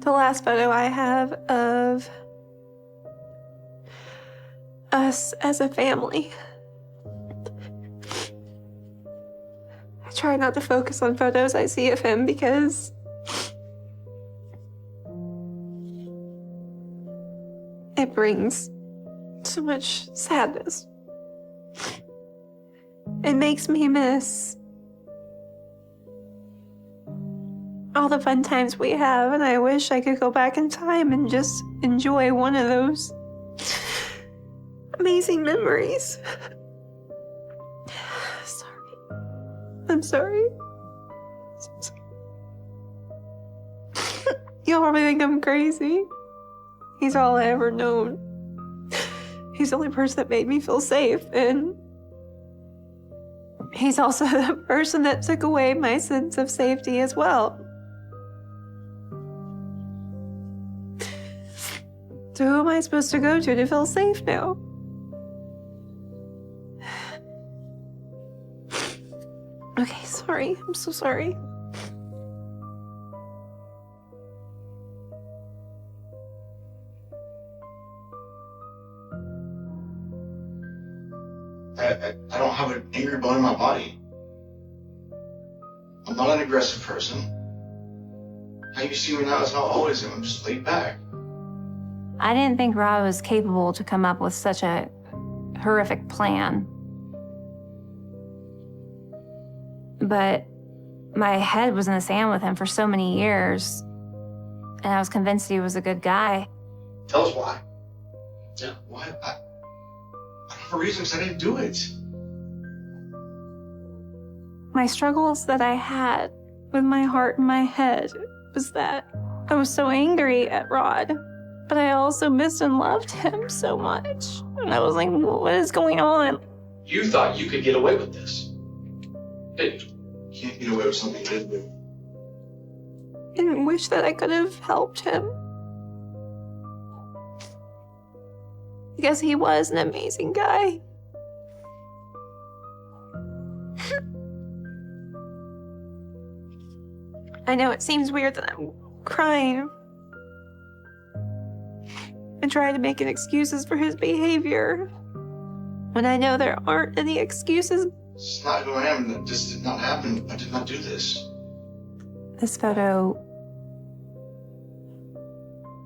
The last photo I have of us as a family. I try not to focus on photos I see of him because it brings so much sadness. It makes me miss all the fun times we have, and I wish I could go back in time and just enjoy one of those amazing memories. Sorry. I'm sorry. Y'all probably think I'm crazy. He's all I ever known. He's the only person that made me feel safe, and he's also the person that took away my sense of safety as well. So who am I supposed to go to feel safe now? Okay, sorry. I'm so sorry. I don't have an angry bone in my body. I'm not an aggressive person. How you see me now is how I always am. I'm just laid back. I didn't think Rod was capable to come up with such a horrific plan. But my head was in the sand with him for so many years, and I was convinced he was a good guy. Tell us why. Yeah, why? I don't have a reason because I didn't do it. My struggles that I had with my heart and my head was that I was so angry at Rod, but I also missed and loved him so much. And I was like, what is going on? You thought you could get away with this. Didn't you? You can't get away with something you didn't do. And wish that I could have helped him. Because he was an amazing guy. I know it seems weird that I'm crying and trying to make excuses for his behavior, when I know there aren't any excuses. It's not who I am. That just did not happen. I did not do this. This photo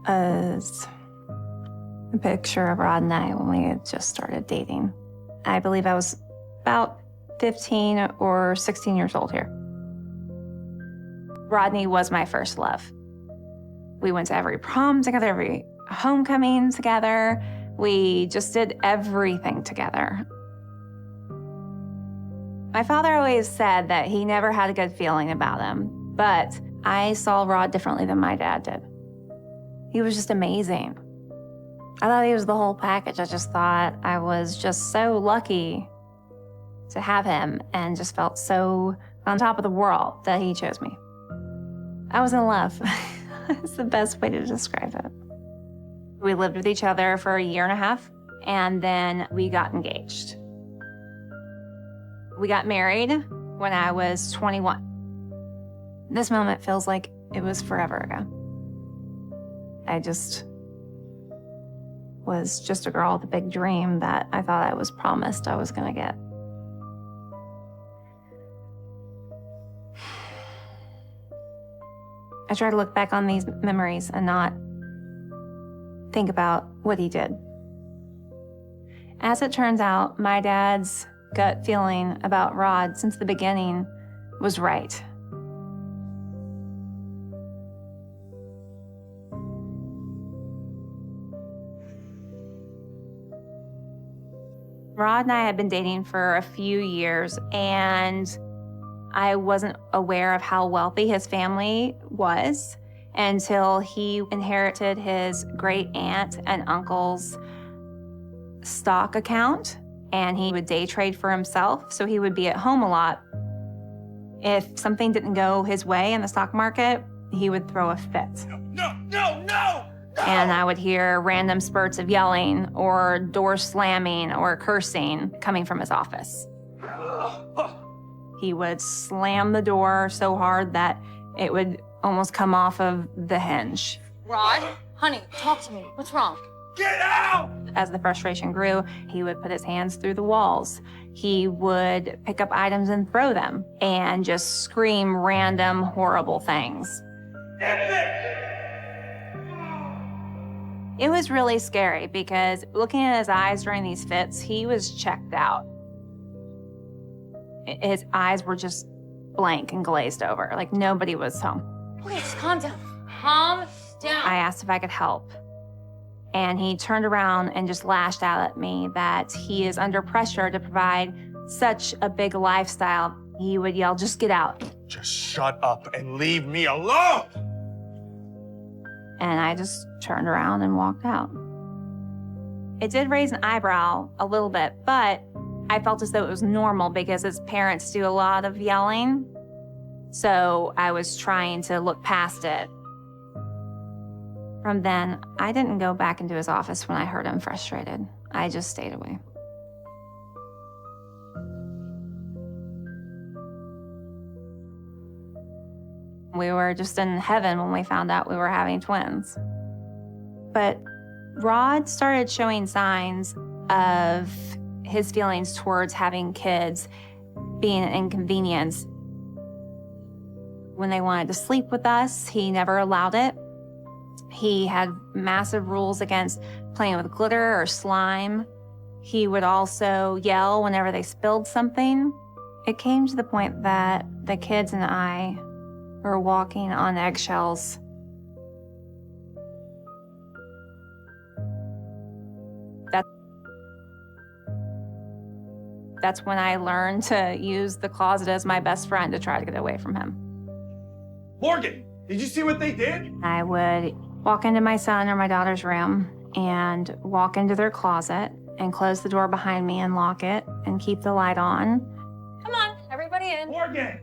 is a picture of Rod and I when we had just started dating. I believe I was about 15 or 16 years old here. Rodney was my first love. We went to every prom together, every homecoming together. We just did everything together. My father always said that he never had a good feeling about him, but I saw Rod differently than my dad did. He was just amazing. I thought he was the whole package. I just thought I was just so lucky to have him and just felt so on top of the world that he chose me. I was in love. It's the best way to describe it. We lived with each other for a year and a half, and then we got engaged. We got married when I was 21. This moment feels like it was forever ago. I just was just a girl with a big dream that I thought I was promised I was gonna get. I try to look back on these memories and not think about what he did. As it turns out, my dad's gut feeling about Rod since the beginning was right. Rod and I had been dating for a few years, and I wasn't aware of how wealthy his family was until he inherited his great aunt and uncle's stock account, and he would day trade for himself, so he would be at home a lot. If something didn't go his way in the stock market, he would throw a fit. No! And I would hear random spurts of yelling or doors slamming or cursing coming from his office. He would slam the door so hard that it would almost come off of the hinge. Rod, honey, talk to me. What's wrong? Get out! As the frustration grew, he would put his hands through the walls. He would pick up items and throw them and just scream random, horrible things. It was really scary because looking at his eyes during these fits, he was checked out. His eyes were just blank and glazed over, like nobody was home. Okay, just calm down. Calm down. I asked if I could help. And he turned around and just lashed out at me that he is under pressure to provide such a big lifestyle. He would yell, "Just get out." Just shut up and leave me alone! And I just turned around and walked out. It did raise an eyebrow a little bit, but I felt as though it was normal because his parents do a lot of yelling. So I was trying to look past it. From then, I didn't go back into his office when I heard him frustrated. I just stayed away. We were just in heaven when we found out we were having twins. But Rod started showing signs of his feelings towards having kids being an inconvenience. When they wanted to sleep with us, he never allowed it. He had massive rules against playing with glitter or slime. He would also yell whenever they spilled something. It came to the point that the kids and I were walking on eggshells. That's when I learned to use the closet as my best friend to try to get away from him. Morgan, did you see what they did? I would walk into my son or my daughter's room and walk into their closet and close the door behind me and lock it and keep the light on. Come on, everybody in. Morgan!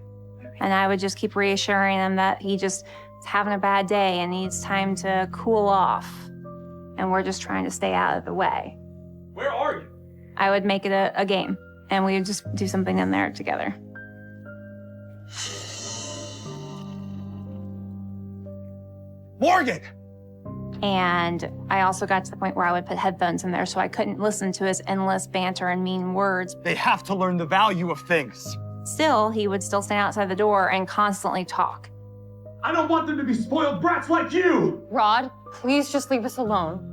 And I would just keep reassuring him that he just is having a bad day and needs time to cool off. And we're just trying to stay out of the way. Where are you? I would make it a game and we would just do something in there together. Morgan! And I also got to the point where I would put headphones in there so I couldn't listen to his endless banter and mean words. They have to learn the value of things. Still, he would still stand outside the door and constantly talk. I don't want them to be spoiled brats like you! Rod, please just leave us alone.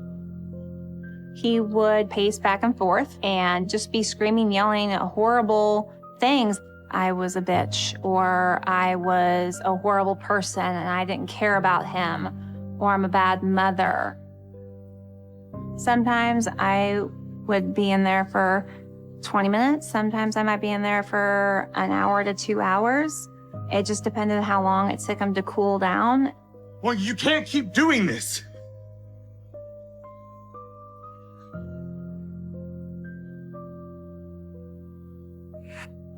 He would pace back and forth and just be screaming, yelling horrible things. I was a bitch, or I was a horrible person and I didn't care about him, or I'm a bad mother. Sometimes I would be in there for 20 minutes. Sometimes I might be in there for an hour to 2 hours. It just depended on how long it took him to cool down. Well, you can't keep doing this.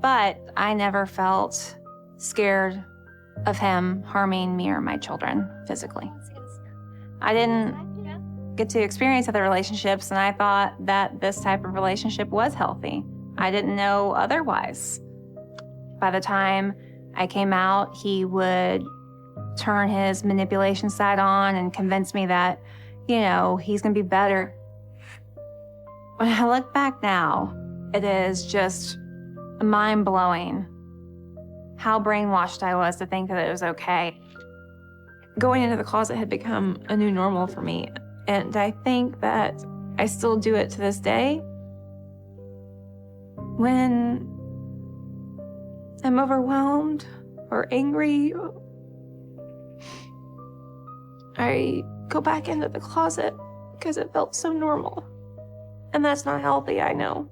But I never felt scared of him harming me or my children physically. I didn't get to experience other relationships, and I thought that this type of relationship was healthy. I didn't know otherwise. By the time I came out, he would turn his manipulation side on and convince me that, you know, he's gonna be better. When I look back now, it is just mind-blowing how brainwashed I was to think that it was okay. Going into the closet had become a new normal for me, and I think that I still do it to this day. When I'm overwhelmed or angry, I go back into the closet because it felt so normal. And that's not healthy, I know.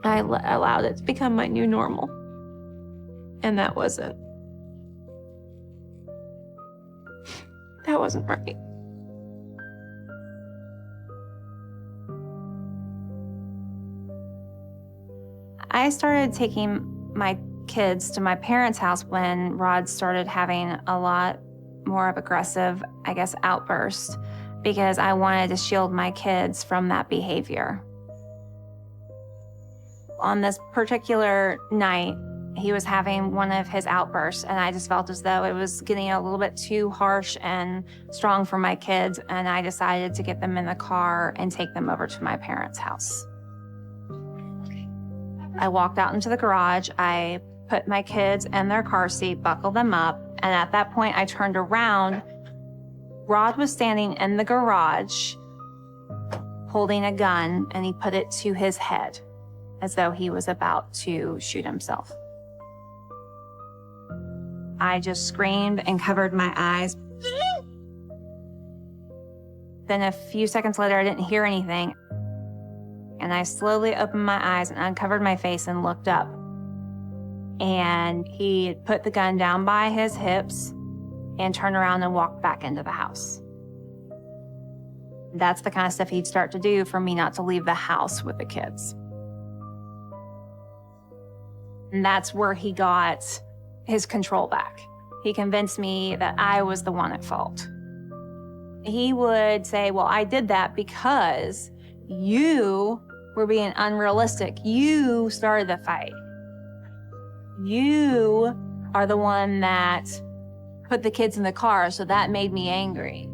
I allowed it to become my new normal. And that wasn't right. I started taking my kids to my parents' house when Rod started having a lot more of aggressive, I guess, outbursts, because I wanted to shield my kids from that behavior. On this particular night, he was having one of his outbursts, and I just felt as though it was getting a little bit too harsh and strong for my kids, and I decided to get them in the car and take them over to my parents' house. I walked out into the garage. I put my kids in their car seat, buckled them up, and at that point, I turned around. Rod was standing in the garage holding a gun, and he put it to his head as though he was about to shoot himself. I just screamed and covered my eyes. Then a few seconds later, I didn't hear anything. And I slowly opened my eyes and uncovered my face and looked up. And he had put the gun down by his hips and turned around and walked back into the house. That's the kind of stuff he'd start to do for me not to leave the house with the kids. And that's where he got his control back. He convinced me that I was the one at fault. He would say, well, I did that because you were being unrealistic. You started the fight. You are the one that put the kids in the car, so that made me angry.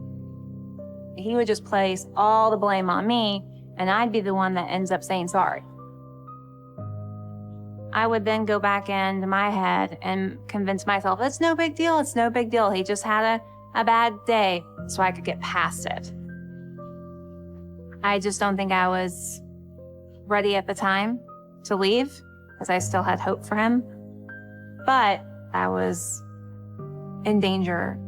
He would just place all the blame on me, and I'd be the one that ends up saying sorry. I would then go back into my head and convince myself, it's no big deal, it's no big deal. He just had a bad day, so I could get past it. I just don't think I was ready at the time to leave, because I still had hope for him. But I was in danger,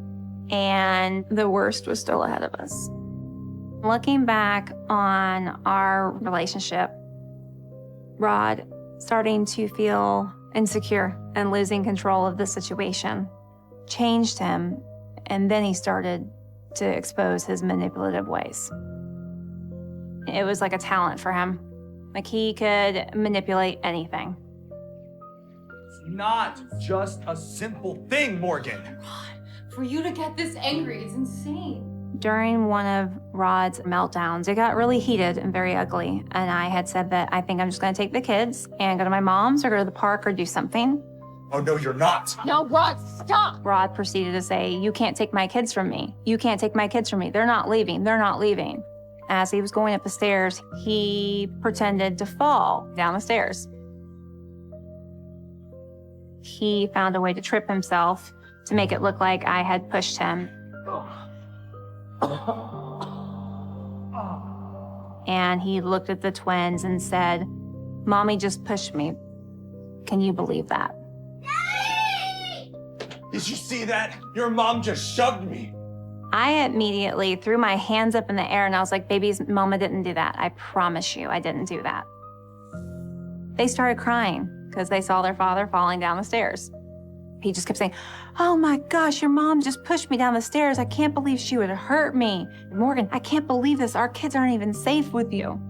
and the worst was still ahead of us. Looking back on our relationship, Rod starting to feel insecure and losing control of the situation changed him, and then he started to expose his manipulative ways. It was like a talent for him. Like, he could manipulate anything. It's not just a simple thing, Morgan. For you to get this angry is insane. During one of Rod's meltdowns, it got really heated and very ugly. And I had said that I think I'm just gonna take the kids and go to my mom's or go to the park or do something. Oh, no, you're not. No, Rod, stop! Rod proceeded to say, you can't take my kids from me. You can't take my kids from me. They're not leaving. They're not leaving. As he was going up the stairs, he pretended to fall down the stairs. He found a way to trip himself to make it look like I had pushed him. And he looked at the twins and said, Mommy just pushed me. Can you believe that? Did you see that? Your mom just shoved me. I immediately threw my hands up in the air and I was like, babies, Mama didn't do that. I promise you, I didn't do that. They started crying because they saw their father falling down the stairs. He just kept saying, oh my gosh, your mom just pushed me down the stairs. I can't believe she would hurt me. Morgan, I can't believe this. Our kids aren't even safe with you.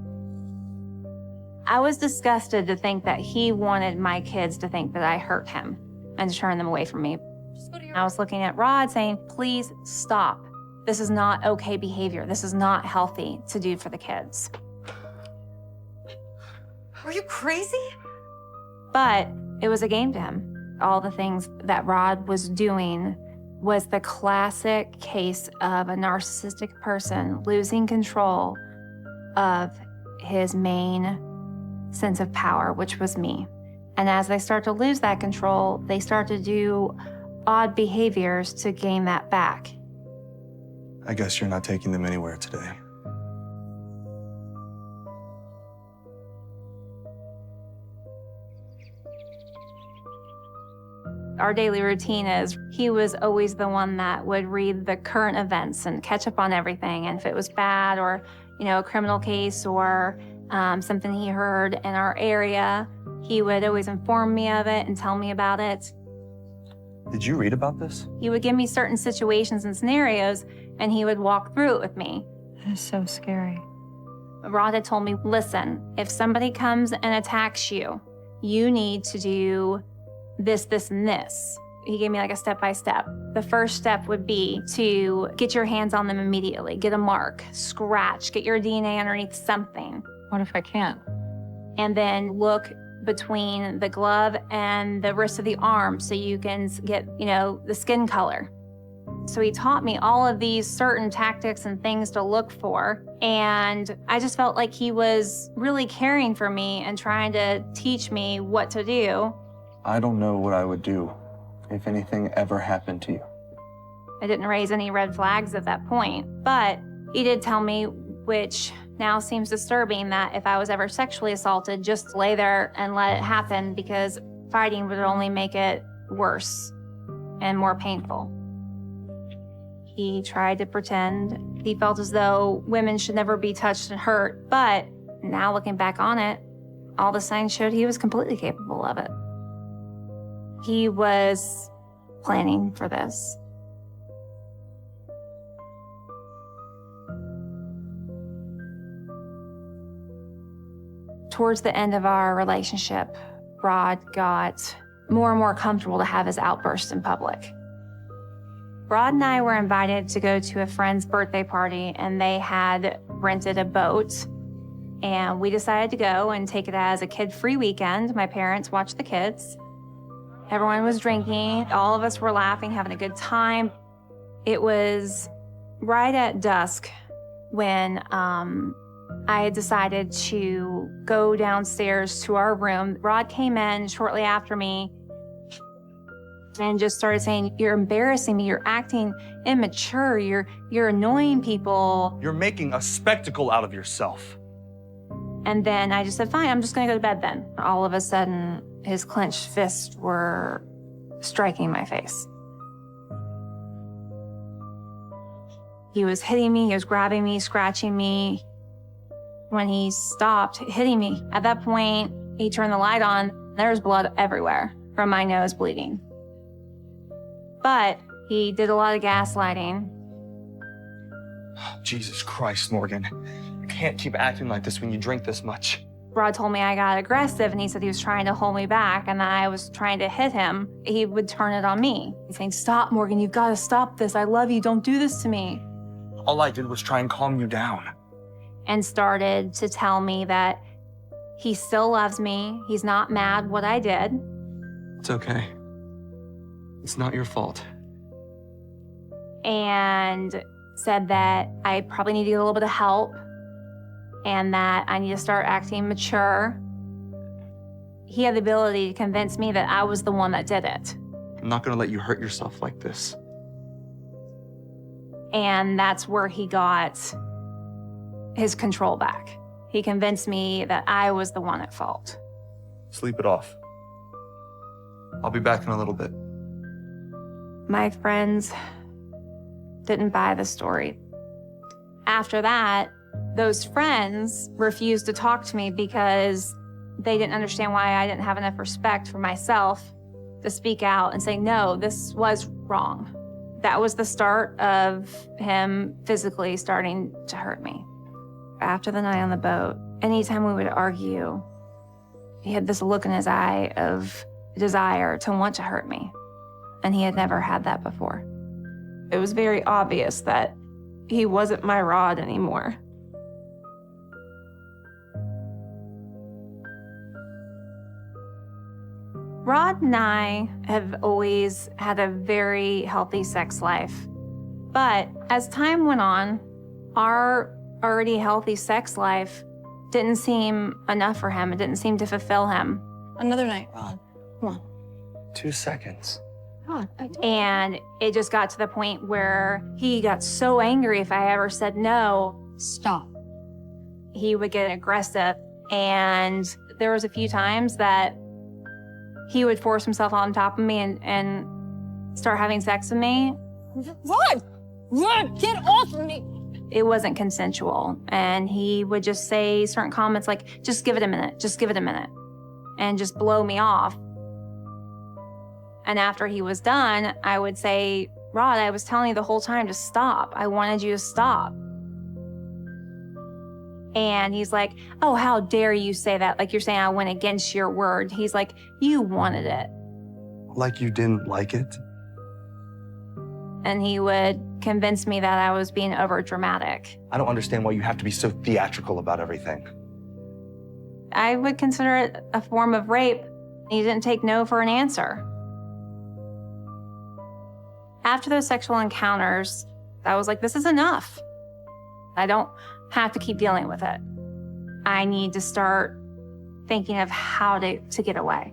I was disgusted to think that he wanted my kids to think that I hurt him and to turn them away from me. Just go to your I was looking at Rod saying, please stop. This is not okay behavior. This is not healthy to do for the kids. Are you crazy? But it was a game to him. All the things that Rod was doing was the classic case of a narcissistic person losing control of his main sense of power, which was me. And as they start to lose that control, they start to do odd behaviors to gain that back. I guess you're not taking them anywhere today. Our daily routine is he was always the one that would read the current events and catch up on everything. And if it was bad or, a criminal case or something he heard in our area, he would always inform me of it and tell me about it. Did you read about this? He would give me certain situations and scenarios, and he would walk through it with me. That is so scary. Rod had told me, listen, if somebody comes and attacks you, you need to do this, this, and this. He gave me like a step-by-step. The first step would be to get your hands on them immediately, get a mark, scratch, get your DNA underneath something. What if I can't? And then look between the glove and the wrist of the arm so you can get, the skin color. So he taught me all of these certain tactics and things to look for. And I just felt like he was really caring for me and trying to teach me what to do. I don't know what I would do if anything ever happened to you. I didn't raise any red flags at that point, but he did tell me, which now seems disturbing, that if I was ever sexually assaulted, just lay there and let it happen because fighting would only make it worse and more painful. He tried to pretend he felt as though women should never be touched and hurt, but now looking back on it, all the signs showed he was completely capable of it. He was planning for this. Towards the end of our relationship, Rod got more and more comfortable to have his outbursts in public. Rod and I were invited to go to a friend's birthday party, and they had rented a boat. And we decided to go and take it as a kid-free weekend. My parents watched the kids. Everyone was drinking. All of us were laughing, having a good time. It was right at dusk when I had decided to go downstairs to our room. Rod came in shortly after me and just started saying, "You're embarrassing me. You're acting immature. You're annoying people." You're making a spectacle out of yourself. And then I just said, "Fine, I'm just gonna go to bed then." All of a sudden, his clenched fists were striking my face. He was hitting me, he was grabbing me, scratching me. When he stopped hitting me, at that point, he turned the light on. There was blood everywhere from my nose bleeding. But he did a lot of gaslighting. Jesus Christ, Morgan. You can't keep acting like this when you drink this much. Rod told me I got aggressive, and he said he was trying to hold me back and that I was trying to hit him. He would turn it on me. He's saying, "Stop, Morgan, you've got to stop this. I love you, don't do this to me." All I did was try and calm you down. And started to tell me that he still loves me. He's not mad what I did. It's okay. It's not your fault. And said that I probably need to get a little bit of help and that I need to start acting mature. He had the ability to convince me that I was the one that did it. I'm not gonna let you hurt yourself like this. And that's where he got his control back. He convinced me that I was the one at fault. Sleep it off. I'll be back in a little bit. My friends didn't buy the story. After that, those friends refused to talk to me because they didn't understand why I didn't have enough respect for myself to speak out and say, "No, this was wrong." That was the start of him physically starting to hurt me. After the night on the boat, anytime we would argue, he had this look in his eye of desire to want to hurt me. And he had never had that before. It was very obvious that he wasn't my Rod anymore. Rod and I have always had a very healthy sex life. But as time went on, our already healthy sex life didn't seem enough for him. It didn't seem to fulfill him. Another night, Rod. Come on. 2 seconds. Rod, And it just got to the point where he got so angry if I ever said no. Stop. He would get aggressive. And there was a few times that he would force himself on top of me and start having sex with me. Rod! Rod, get off of me! It wasn't consensual. And he would just say certain comments like, "Just give it a minute, just give it a minute," and just blow me off. And after he was done, I would say, "Rod, I was telling you the whole time to stop. I wanted you to stop." And he's like, "Oh, how dare you say that? Like you're saying I went against your word." He's like, "You wanted it." Like you didn't like it? And he would convince me that I was being over dramatic. I don't understand why you have to be so theatrical about everything. I would consider it a form of rape. He didn't take no for an answer. After those sexual encounters, I was like, this is enough. I don't have to keep dealing with it. I need to start thinking of how to get away.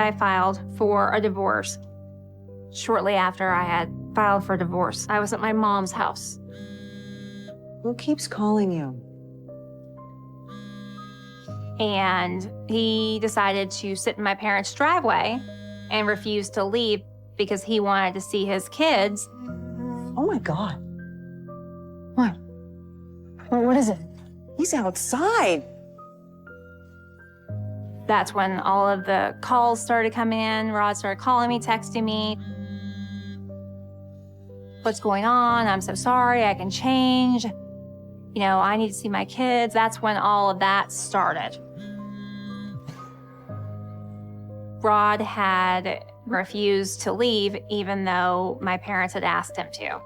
I filed for a divorce. Shortly after I had filed for divorce, I was at my mom's house. Who keeps calling you? And he decided to sit in my parents' driveway and refuse to leave because he wanted to see his kids. Oh my God. What? What is it? He's outside. That's when all of the calls started coming in. Rod started calling me, texting me. What's going on? I'm so sorry, I can change. You know, I need to see my kids. That's when all of that started. Rod had refused to leave even though my parents had asked him to.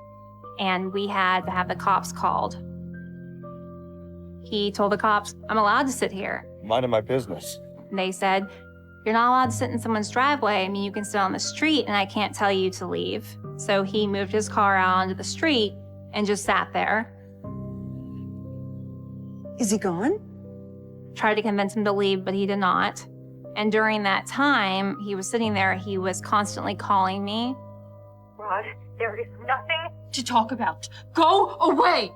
And we had to have the cops called. He told the cops, I'm allowed to sit here. Minding my business. And they said, you're not allowed to sit in someone's driveway. I mean, you can sit on the street and I can't tell you to leave. So he moved his car out onto the street and just sat there. Is he gone? Tried to convince him to leave, but he did not. And during that time, he was sitting there, he was constantly calling me. Rod, there is nothing to talk about. Go away!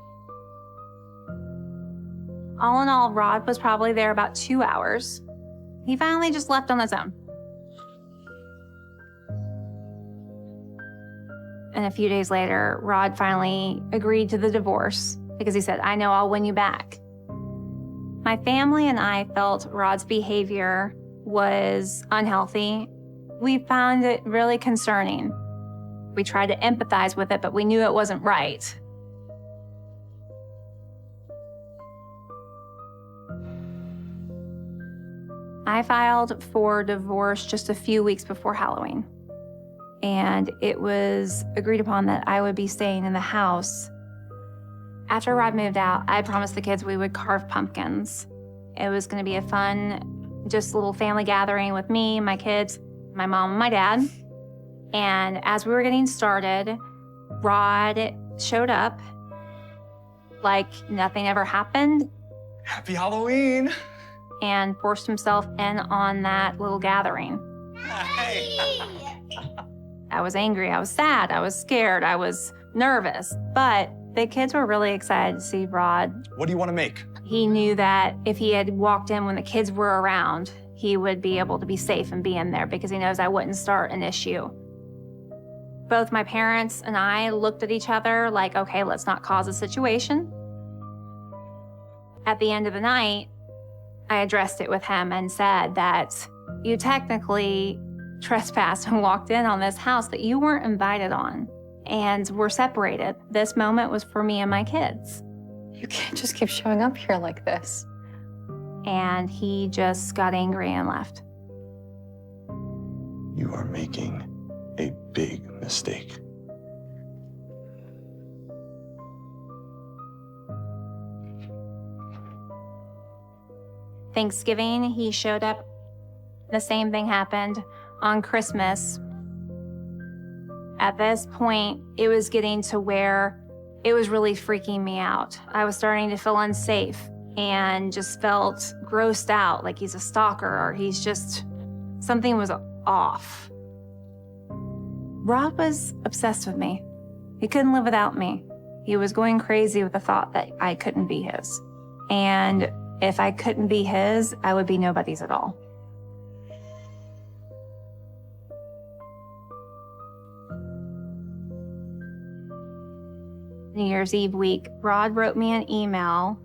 All in all, Rod was probably there about 2 hours. He finally just left on his own. And a few days later, Rod finally agreed to the divorce because he said, I know I'll win you back. My family and I felt Rod's behavior was unhealthy. We found it really concerning. We tried to empathize with it, but we knew it wasn't right. I filed for divorce just a few weeks before Halloween. And it was agreed upon that I would be staying in the house. After Rod moved out, I promised the kids we would carve pumpkins. It was gonna be a fun, just little family gathering with me, my kids, my mom, and my dad. And as we were getting started, Rod showed up like nothing ever happened Happy Halloween. and forced himself in on that little gathering. Hey. I was angry, I was sad, I was scared, I was nervous, but the kids were really excited to see Rod. What do you want to make? He knew that if he had walked in when the kids were around, he would be able to be safe and be in there because he knows I wouldn't start an issue. Both my parents and I looked at each other like, okay, let's not cause a situation. At the end of the night, I addressed it with him and said that you technically trespassed and walked in on this house that you weren't invited on, and we're separated. This moment was for me and my kids. You can't just keep showing up here like this. And he just got angry and left. You are making a big mistake. Thanksgiving, he showed up. The same thing happened on Christmas. At this point, it was getting to where it was really freaking me out. I was starting to feel unsafe and just felt grossed out, like he's a stalker or he's just, something was off. Rod was obsessed with me. He couldn't live without me. He was going crazy with the thought that I couldn't be his. And if I couldn't be his, I would be nobody's at all. New Year's Eve week, Rod wrote me an email,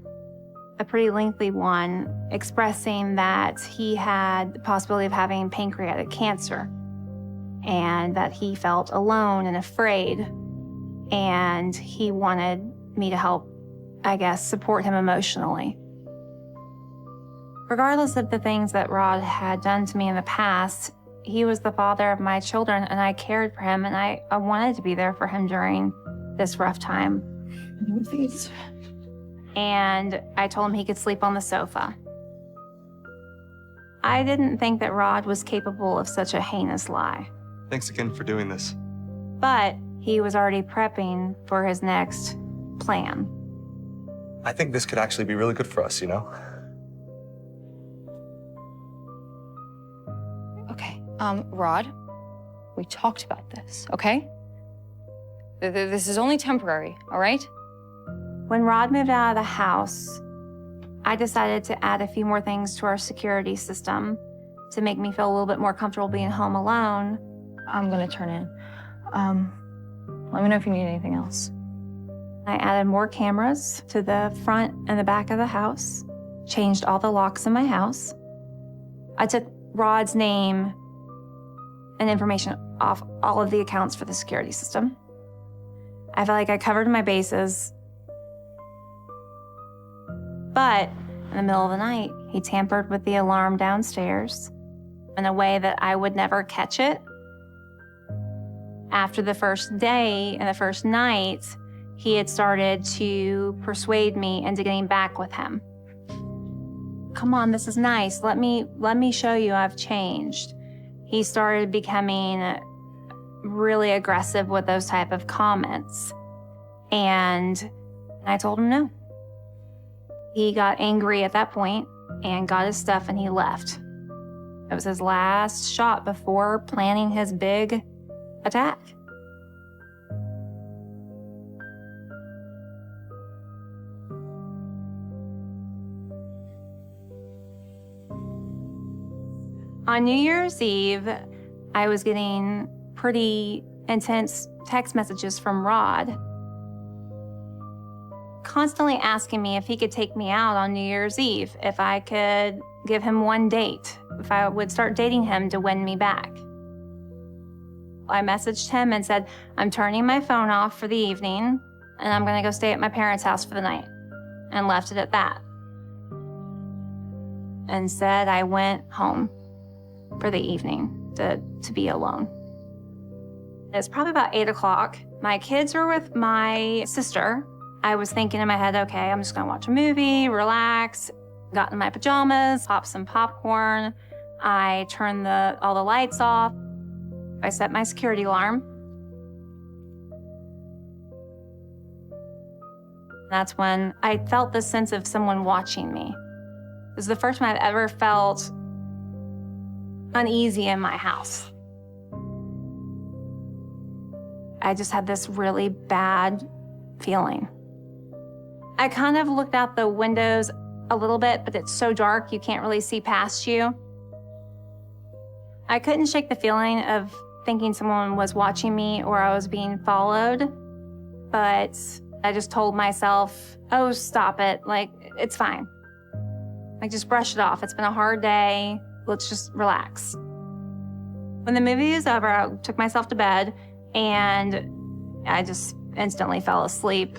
a pretty lengthy one, expressing that he had the possibility of having pancreatic cancer and that he felt alone and afraid. And he wanted me to help, I guess, support him emotionally. Regardless of the things that Rod had done to me in the past, he was the father of my children and I cared for him and I wanted to be there for him during this rough time. And I told him he could sleep on the sofa. I didn't think that Rod was capable of such a heinous lie, Thanks again for doing this. but he was already prepping for his next plan. I think this could actually be really good for us, you know? Okay, Rod, we talked about this, okay? This is only temporary, all right? When Rod moved out of the house, I decided to add a few more things to our security system to make me feel a little bit more comfortable being home alone. I'm gonna turn in. Let me know if you need anything else. I added more cameras to the front and the back of the house, changed all the locks in my house. I took Rod's name and information off all of the accounts for the security system. I felt like I covered my bases. But in the middle of the night, he tampered with the alarm downstairs in a way that I would never catch it. After the first day and the first night, he had started to persuade me into getting back with him. Come on, this is nice. Let me show you I've changed. He started becoming really aggressive with those type of comments. And I told him no. He got angry at that point and got his stuff and he left. It was his last shot before planning his big attack. On New Year's Eve, I was getting pretty intense text messages from Rod, constantly asking me if he could take me out on New Year's Eve, if I could give him one date, if I would start dating him to win me back. I messaged him and said, I'm turning my phone off for the evening and I'm gonna go stay at my parents' house for the night, and left it at that. And said I went home for the evening to be alone. It's probably about 8 o'clock. My kids were with my sister. I was thinking in my head, okay, I'm just gonna watch a movie, relax, got in my pajamas, popped some popcorn. I turned all the lights off. I set my security alarm. That's when I felt the sense of someone watching me. It was the first time I've ever felt uneasy in my house. I just had this really bad feeling. I kind of looked out the windows a little bit, but it's so dark you can't really see past you. I couldn't shake the feeling of thinking someone was watching me or I was being followed, but I just told myself, oh, stop it. Like, it's fine. Like, just brush it off. It's been a hard day. Let's just relax. When the movie was over, I took myself to bed and I just instantly fell asleep.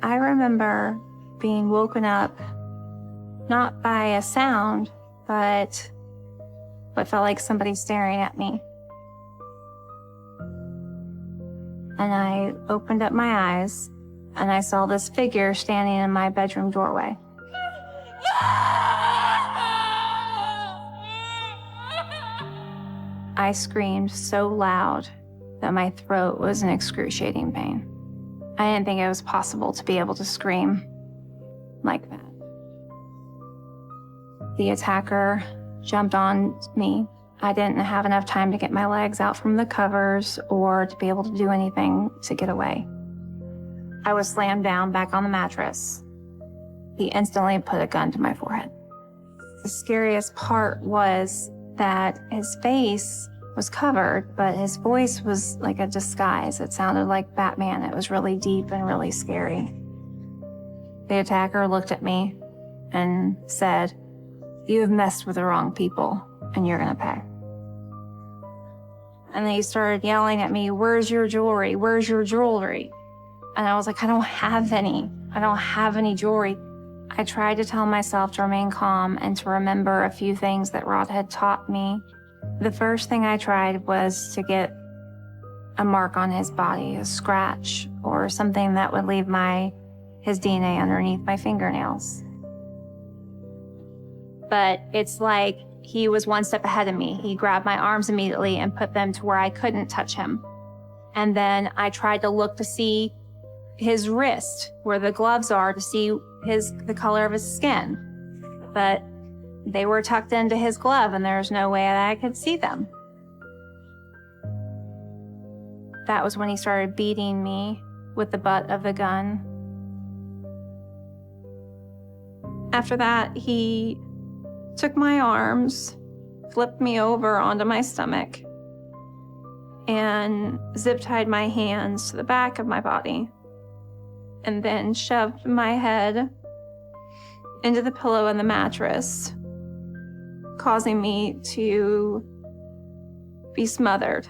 I remember being woken up, not by a sound, but what felt like somebody staring at me. And I opened up my eyes and I saw this figure standing in my bedroom doorway. I screamed so loud that my throat was in excruciating pain. I didn't think it was possible to be able to scream like that. The attacker jumped on me. I didn't have enough time to get my legs out from the covers or to be able to do anything to get away. I was slammed down back on the mattress. He instantly put a gun to my forehead. The scariest part was that his face was covered, but his voice was like a disguise. It sounded like Batman. It was really deep and really scary. The attacker looked at me and said, "You have messed with the wrong people and you're gonna pay." And then he started yelling at me, "Where's your jewelry? Where's your jewelry?" And I was like, I don't have any jewelry. I tried to tell myself to remain calm and to remember a few things that Rod had taught me. The first thing I tried was to get a mark on his body, a scratch, or something that would leave his DNA underneath my fingernails. But it's like he was one step ahead of me. He grabbed my arms immediately and put them to where I couldn't touch him. And then I tried to look to see his wrist, where the gloves are, to see the color of his skin. But they were tucked into his glove and there's no way that I could see them. That was when he started beating me with the butt of the gun. After that, he took my arms, flipped me over onto my stomach, and zip-tied my hands to the back of my body, and then shoved my head into the pillow and the mattress, causing me to be smothered.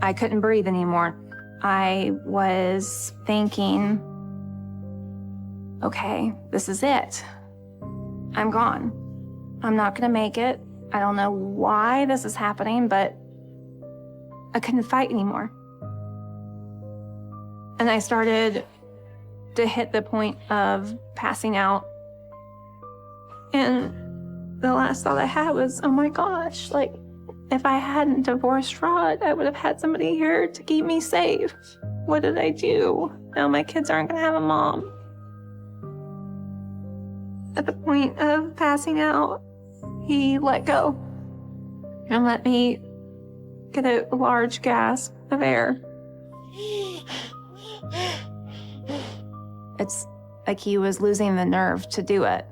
I couldn't breathe anymore. I was thinking, okay, this is it. I'm gone. I'm not gonna make it. I don't know why this is happening, but I couldn't fight anymore. And I started to hit the point of passing out. And the last thought I had was, oh my gosh, like, if I hadn't divorced Rod, I would have had somebody here to keep me safe. What did I do? Now my kids aren't gonna have a mom. At the point of passing out, he let go and let me get a large gasp of air. It's like he was losing the nerve to do it.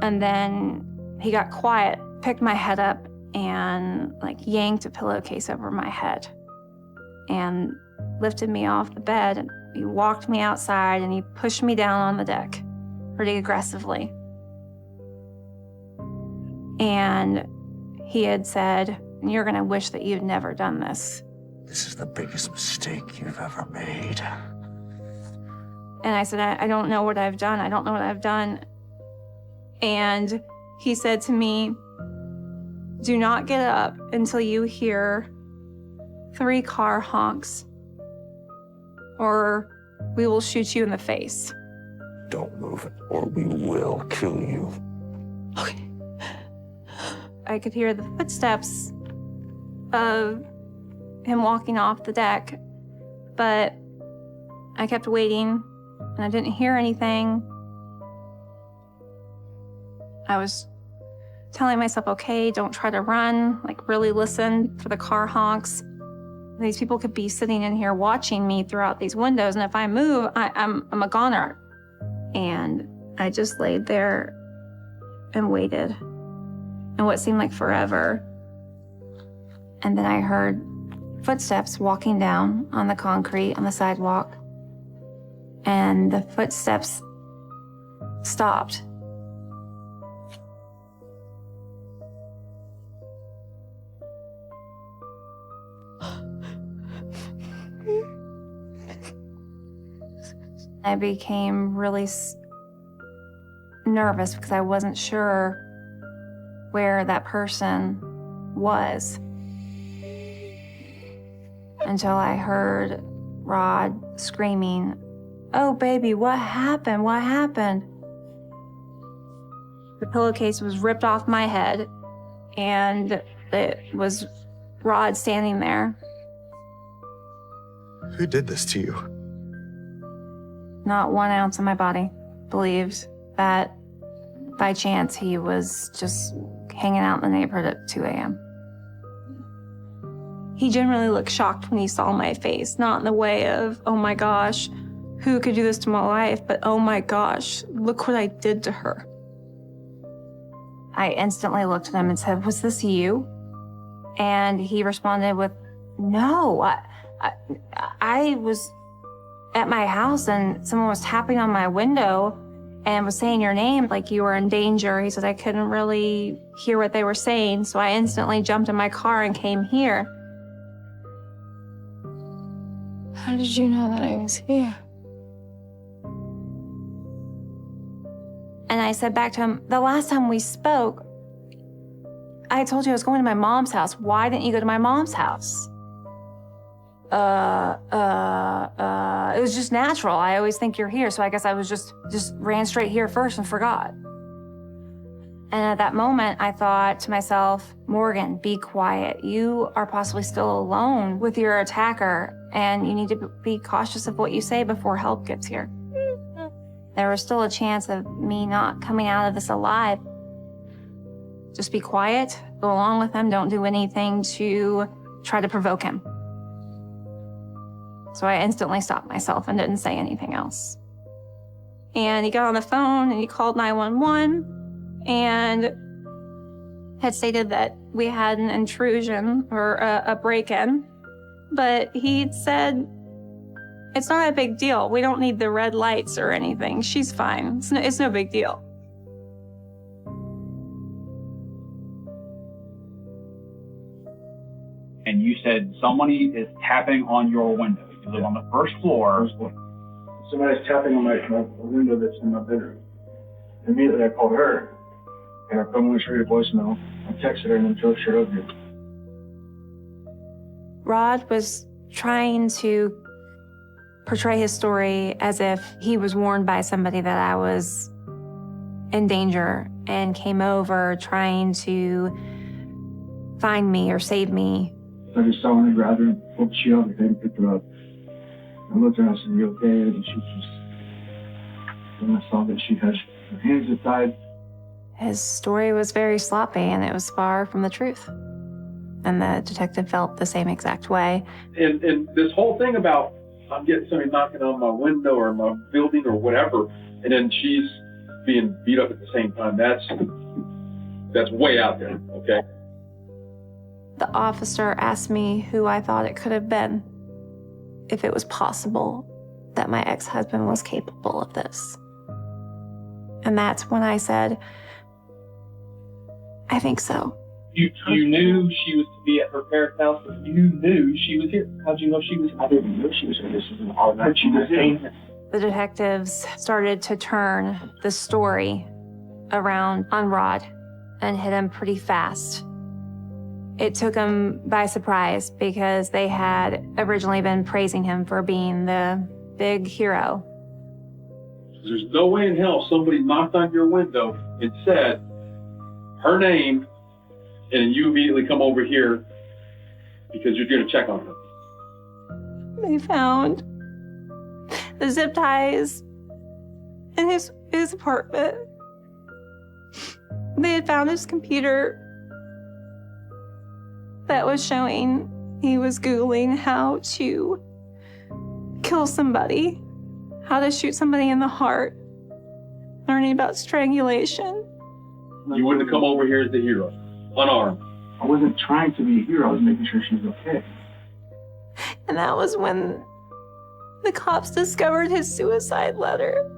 And then he got quiet, picked my head up, and yanked a pillowcase over my head and lifted me off the bed. And he walked me outside and he pushed me down on the deck pretty aggressively. And he had said, you're gonna wish that you'd never done this. This is the biggest mistake you've ever made. And I said, I don't know what I've done. I don't know what I've done. And he said to me, do not get up until you hear 3 car honks, or we will shoot you in the face. Don't move or we will kill you. Okay. I could hear the footsteps of him walking off the deck, but I kept waiting and I didn't hear anything. I was telling myself, okay, don't try to run, really listen for the car honks. These people could be sitting in here watching me throughout these windows, and if I move, I'm a goner. And I just laid there and waited, and what seemed like forever. And then I heard footsteps walking down on the concrete on the sidewalk, and the footsteps stopped. I became really nervous because I wasn't sure where that person was until I heard Rod screaming, "Oh, baby, what happened? What happened?" The pillowcase was ripped off my head, and it was Rod standing there. Who did this to you? Not 1 ounce of my body believed that by chance he was just hanging out in the neighborhood at 2 a.m. He generally looked shocked when he saw my face, not in the way of, oh my gosh, who could do this to my wife, but oh my gosh, look what I did to her. I instantly looked at him and said, "Was this you?" And he responded with, "No, I was at my house and someone was tapping on my window and was saying your name like you were in danger." He said, "I couldn't really hear what they were saying, so I instantly jumped in my car and came here." How did you know that I was here? And I said back to him, "The last time we spoke, I told you I was going to my mom's house. Why didn't you go to my mom's house? It was just natural. I always think you're here, so I guess I was just ran straight here first and forgot. And at that moment, I thought to myself, Morgan, be quiet. You are possibly still alone with your attacker, and you need to be cautious of what you say before help gets here. There was still a chance of me not coming out of this alive. Just be quiet, go along with him, don't do anything to try to provoke him. So I instantly stopped myself and didn't say anything else. And he got on the phone and he called 911 and had stated that we had an intrusion or a break-in, but he'd said, it's not a big deal. We don't need the red lights or anything. She's fine. It's no big deal. And you said somebody is tapping on your window. You live on the first floor. Somebody's tapping on my window that's in my bedroom. Immediately I called her, and her phone went straight to voicemail. I texted her and then drove straight over here. Rod was trying to portray his story as if he was warned by somebody that I was in danger and came over trying to find me or save me. I just saw her grab her and pulled the sheet off her head and picked her up. I looked at her and I said, you okay? And she just, and I saw that she had her hands inside. His story was very sloppy and it was far from the truth. And the detective felt the same exact way. And this whole thing about I'm getting somebody knocking on my window or my building or whatever, and then she's being beat up at the same time, that's way out there, okay? The officer asked me who I thought it could have been, if it was possible that my ex-husband was capable of this. And that's when I said, I think so. You knew she was to be at her parents' house, but you knew she was here. How'd you know she was here? I didn't know she was here. This is an automatic. She was here. The detectives started to turn the story around on Rod and hit him pretty fast. It took them by surprise because they had originally been praising him for being the big hero. There's no way in hell somebody knocked on your window and said her name, and you immediately come over here because you're going to check on her. They found the zip ties in his apartment. They had found his computer that was showing he was Googling how to kill somebody, how to shoot somebody in the heart, learning about strangulation. You wouldn't have come over here as the hero, unarmed. I wasn't trying to be a hero. I was making sure she was okay. And that was when the cops discovered his suicide letter.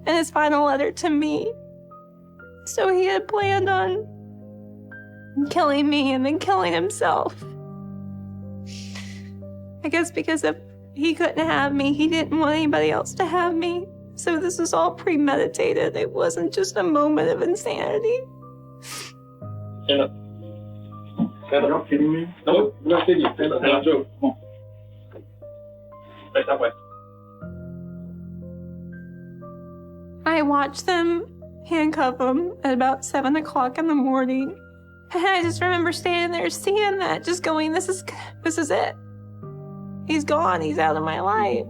And his final letter to me. So he had planned on killing me and then killing himself. I guess because if he couldn't have me, he didn't want anybody else to have me. So this was all premeditated. It wasn't just a moment of insanity. Stand up. Stand up. Are you kidding me? No, I'm not kidding you. Stand up. Stand up, Joe. Come on. Face that way. I watched them handcuff him at about 7 o'clock in the morning. And I just remember standing there seeing that, just going, this is it. He's gone. He's out of my life.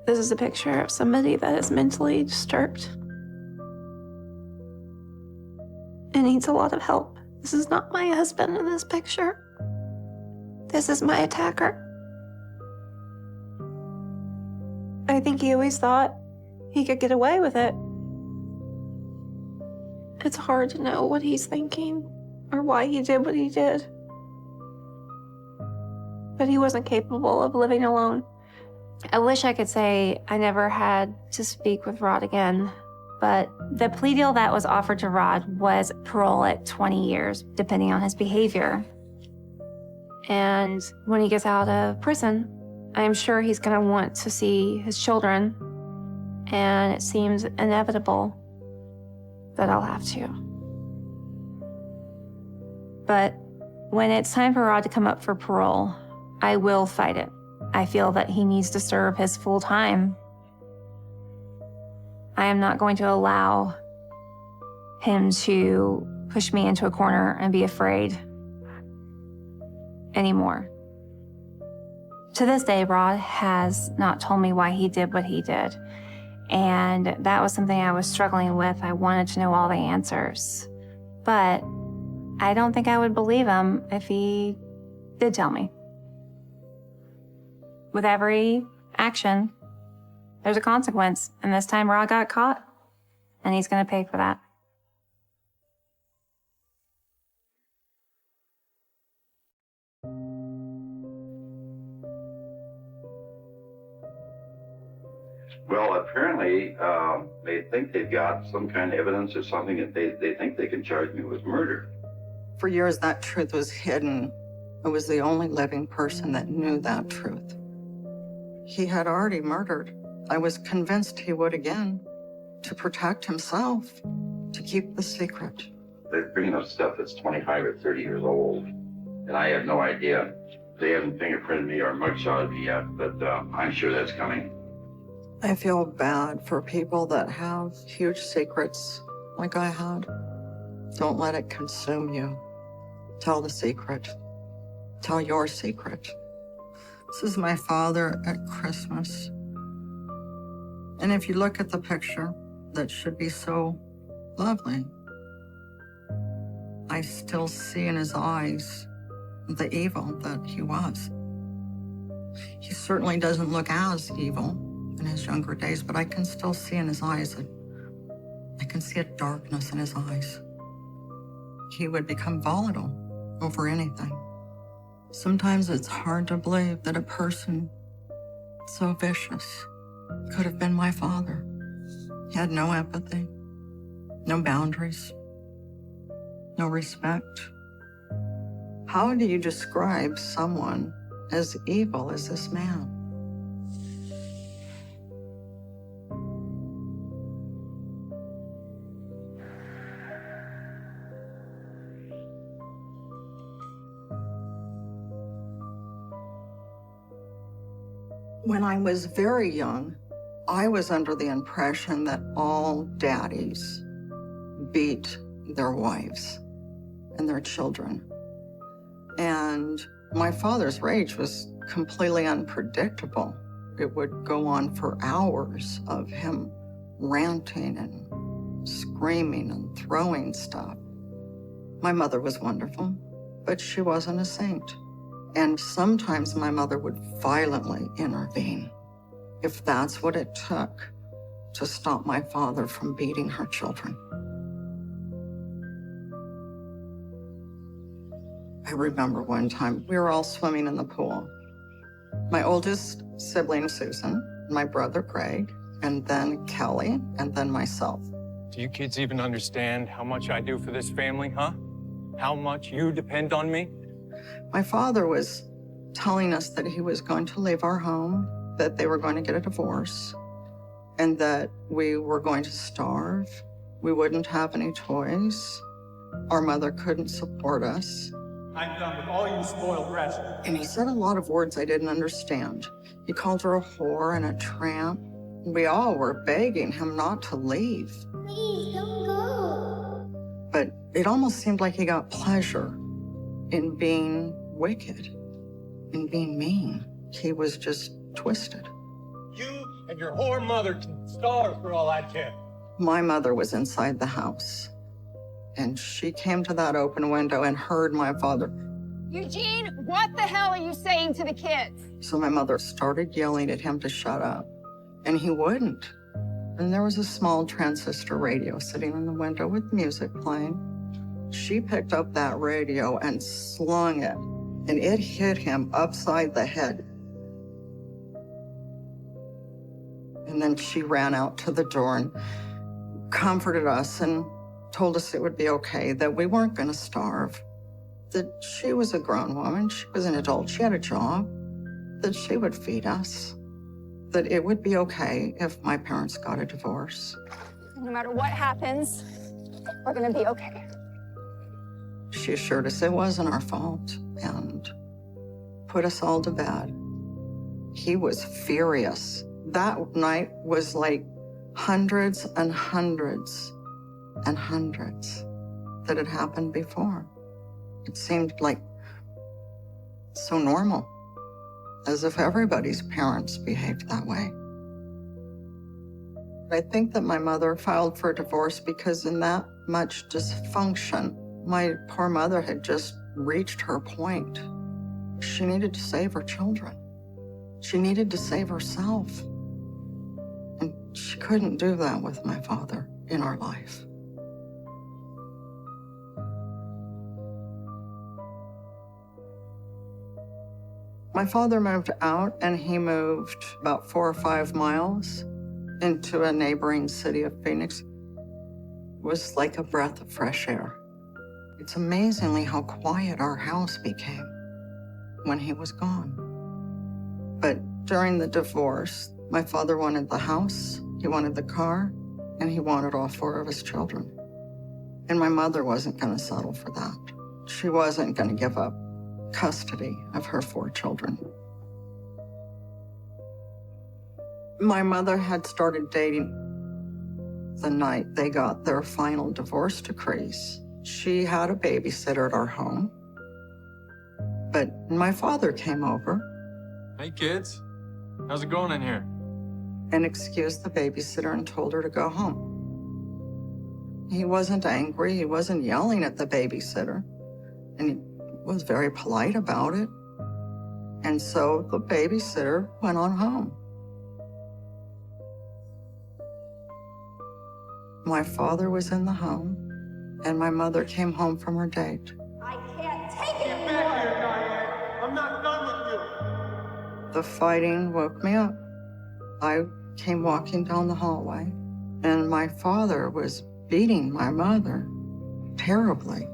This is a picture of somebody that is mentally disturbed and needs a lot of help. This is not my husband in this picture. This is my attacker. I think he always thought he could get away with it. It's hard to know what he's thinking or why he did what he did. But he wasn't capable of living alone. I wish I could say I never had to speak with Rod again, But the plea deal that was offered to Rod was parole at 20 years, depending on his behavior. And when he gets out of prison, I'm sure he's going to want to see his children, and it seems inevitable that I'll have to. But when it's time for Rod to come up for parole, I will fight it. I feel that he needs to serve his full time. I am not going to allow him to push me into a corner and be afraid anymore. To this day, Rod has not told me why he did what he did. And that was something I was struggling with. I wanted to know all the answers. But I don't think I would believe him if he did tell me. With every action, there's a consequence. And this time Rod got caught, and he's going to pay for that. Well, apparently, they think they've got some kind of evidence or something that they think they can charge me with murder. For years, that truth was hidden. I was the only living person that knew that truth. He had already murdered. I was convinced he would again, to protect himself, to keep the secret. They're bringing up stuff that's 25 or 30 years old, and I have no idea. They haven't fingerprinted me or mugshotted me yet, but I'm sure that's coming. I feel bad for people that have huge secrets like I had. Don't let it consume you. Tell the secret. Tell your secret. This is my father at Christmas. And if you look at the picture that should be so lovely, I still see in his eyes the evil that he was. He certainly doesn't look as evil in his younger days, but I can still see in his eyes, I can see a darkness in his eyes. He would become volatile over anything. Sometimes it's hard to believe that a person so vicious could have been my father. He had no empathy, no boundaries, no respect. How do you describe someone as evil as this man? When I was very young, I was under the impression that all daddies beat their wives and their children. And my father's rage was completely unpredictable. It would go on for hours of him ranting and screaming and throwing stuff. My mother was wonderful, but she wasn't a saint. And sometimes my mother would violently intervene, if that's what it took to stop my father from beating her children. I remember one time we were all swimming in the pool. My oldest sibling, Susan, my brother, Greg, and then Kelly, and then myself. Do you kids even understand how much I do for this family, huh? How much you depend on me? My father was telling us that he was going to leave our home, that they were going to get a divorce, and that we were going to starve. We wouldn't have any toys. Our mother couldn't support us. I'm done with all you spoiled brats. And he said a lot of words I didn't understand. He called her a whore and a tramp. We all were begging him not to leave. Please, don't go. But it almost seemed like he got pleasure in being wicked, in being mean. He was just twisted. You and your whore mother can starve for all I care. My mother was inside the house, and she came to that open window and heard my father. Eugene, what the hell are you saying to the kids? So my mother started yelling at him to shut up, and he wouldn't. And there was a small transistor radio sitting in the window with music playing. She picked up that radio and slung it, and it hit him upside the head. And then she ran out to the door and comforted us and told us it would be okay, that we weren't going to starve, that she was a grown woman, she was an adult, she had a job, that she would feed us, that it would be okay if my parents got a divorce. No matter what happens, we're gonna be okay. She assured us it wasn't our fault and put us all to bed. He was furious. That night was like hundreds and hundreds and hundreds that had happened before. It seemed like so normal, as if everybody's parents behaved that way. I think that my mother filed for a divorce because in that much dysfunction, my poor mother had just reached her point. She needed to save her children. She needed to save herself. And she couldn't do that with my father in our life. My father moved out, and he moved about 4 or 5 miles into a neighboring city of Phoenix. It was like a breath of fresh air. It's amazingly how quiet our house became when he was gone. But during the divorce, my father wanted the house, he wanted the car, and he wanted all 4 of his children. And my mother wasn't going to settle for that. She wasn't going to give up custody of her 4 children. My mother had started dating the night they got their final divorce decrees. She had a babysitter at our home, but my father came over. Hey, kids. How's it going in here? And excused the babysitter and told her to go home. He wasn't angry. He wasn't yelling at the babysitter. And he was very polite about it. And so the babysitter went on home. My father was in the home, and my mother came home from her date. I can't take it Get back here, Diane. I'm not done with you. The fighting woke me up. I came walking down the hallway, and my father was beating my mother terribly.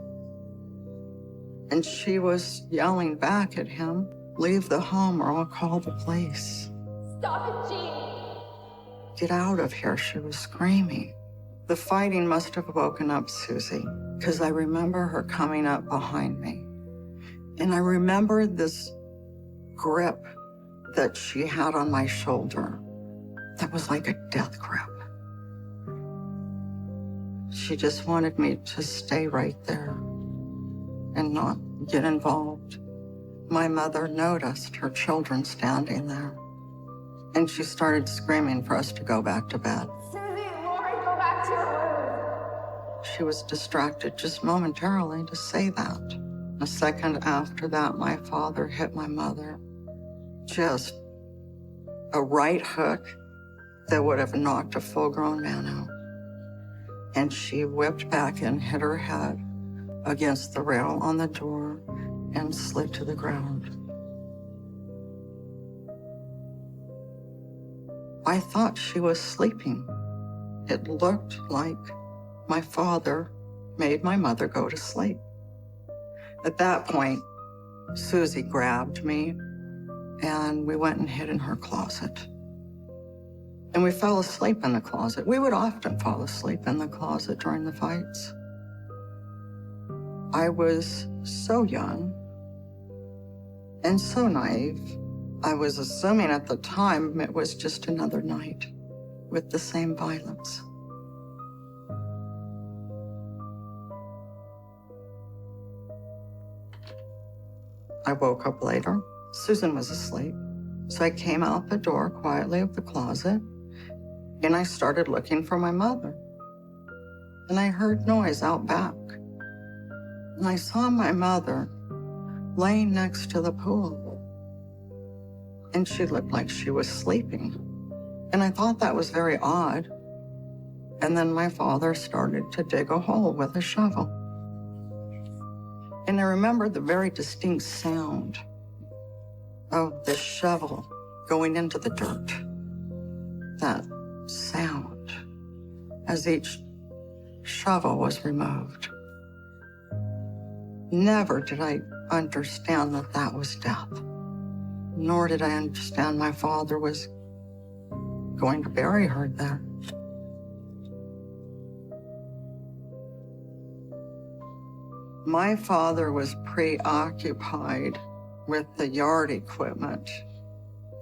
And she was yelling back at him, "Leave the home or I'll call the police." Stop it, Jean. "Get out of here," she was screaming. The fighting must have woken up Susie, because I remember her coming up behind me. And I remember this grip that she had on my shoulder that was like a death grip. She just wanted me to stay right there and not get involved. My mother noticed her children standing there, and she started screaming for us to go back to bed. Susie, Lori, go back to your room. She was distracted just momentarily to say that. A second after that, my father hit my mother. Just a right hook that would have knocked a full-grown man out. And she whipped back and hit her head against the rail on the door and slid to the ground. I thought she was sleeping. It looked like my father made my mother go to sleep. At that point, Susie grabbed me and we went and hid in her closet. And we fell asleep in the closet. We would often fall asleep in the closet during the fights. I was so young and so naive. I was assuming at the time it was just another night with the same violence. I woke up later. Susan was asleep. So I came out the door quietly of the closet and I started looking for my mother. And I heard noise out back. And I saw my mother laying next to the pool. And she looked like she was sleeping. And I thought that was very odd. And then my father started to dig a hole with a shovel. And I remember the very distinct sound of the shovel going into the dirt. That sound as each shovel was removed. Never did I understand that that was death, nor did I understand my father was going to bury her there. My father was preoccupied with the yard equipment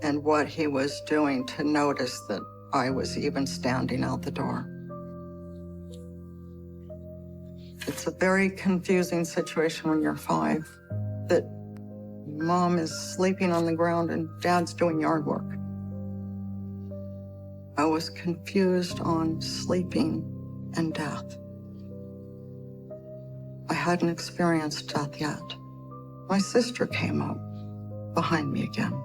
and what he was doing to notice that I was even standing out the door. It's a very confusing situation when you're 5, that mom is sleeping on the ground and dad's doing yard work. I was confused on sleeping and death. I hadn't experienced death yet. My sister came up behind me again,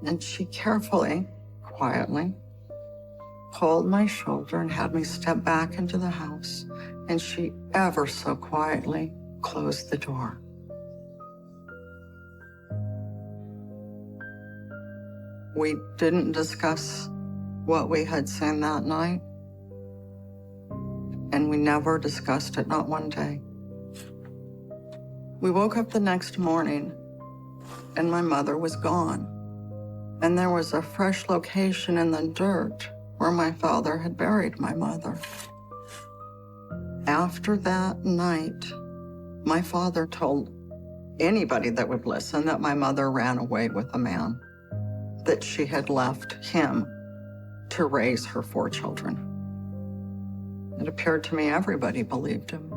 and she carefully, quietly, pulled my shoulder and had me step back into the house, and she ever so quietly closed the door. We didn't discuss what we had seen that night, and we never discussed it, not one day. We woke up the next morning, and my mother was gone, and there was a fresh location in the dirt where my father had buried my mother. After that night, my father told anybody that would listen that my mother ran away with a man, that she had left him to raise her 4 children. It appeared to me everybody believed him.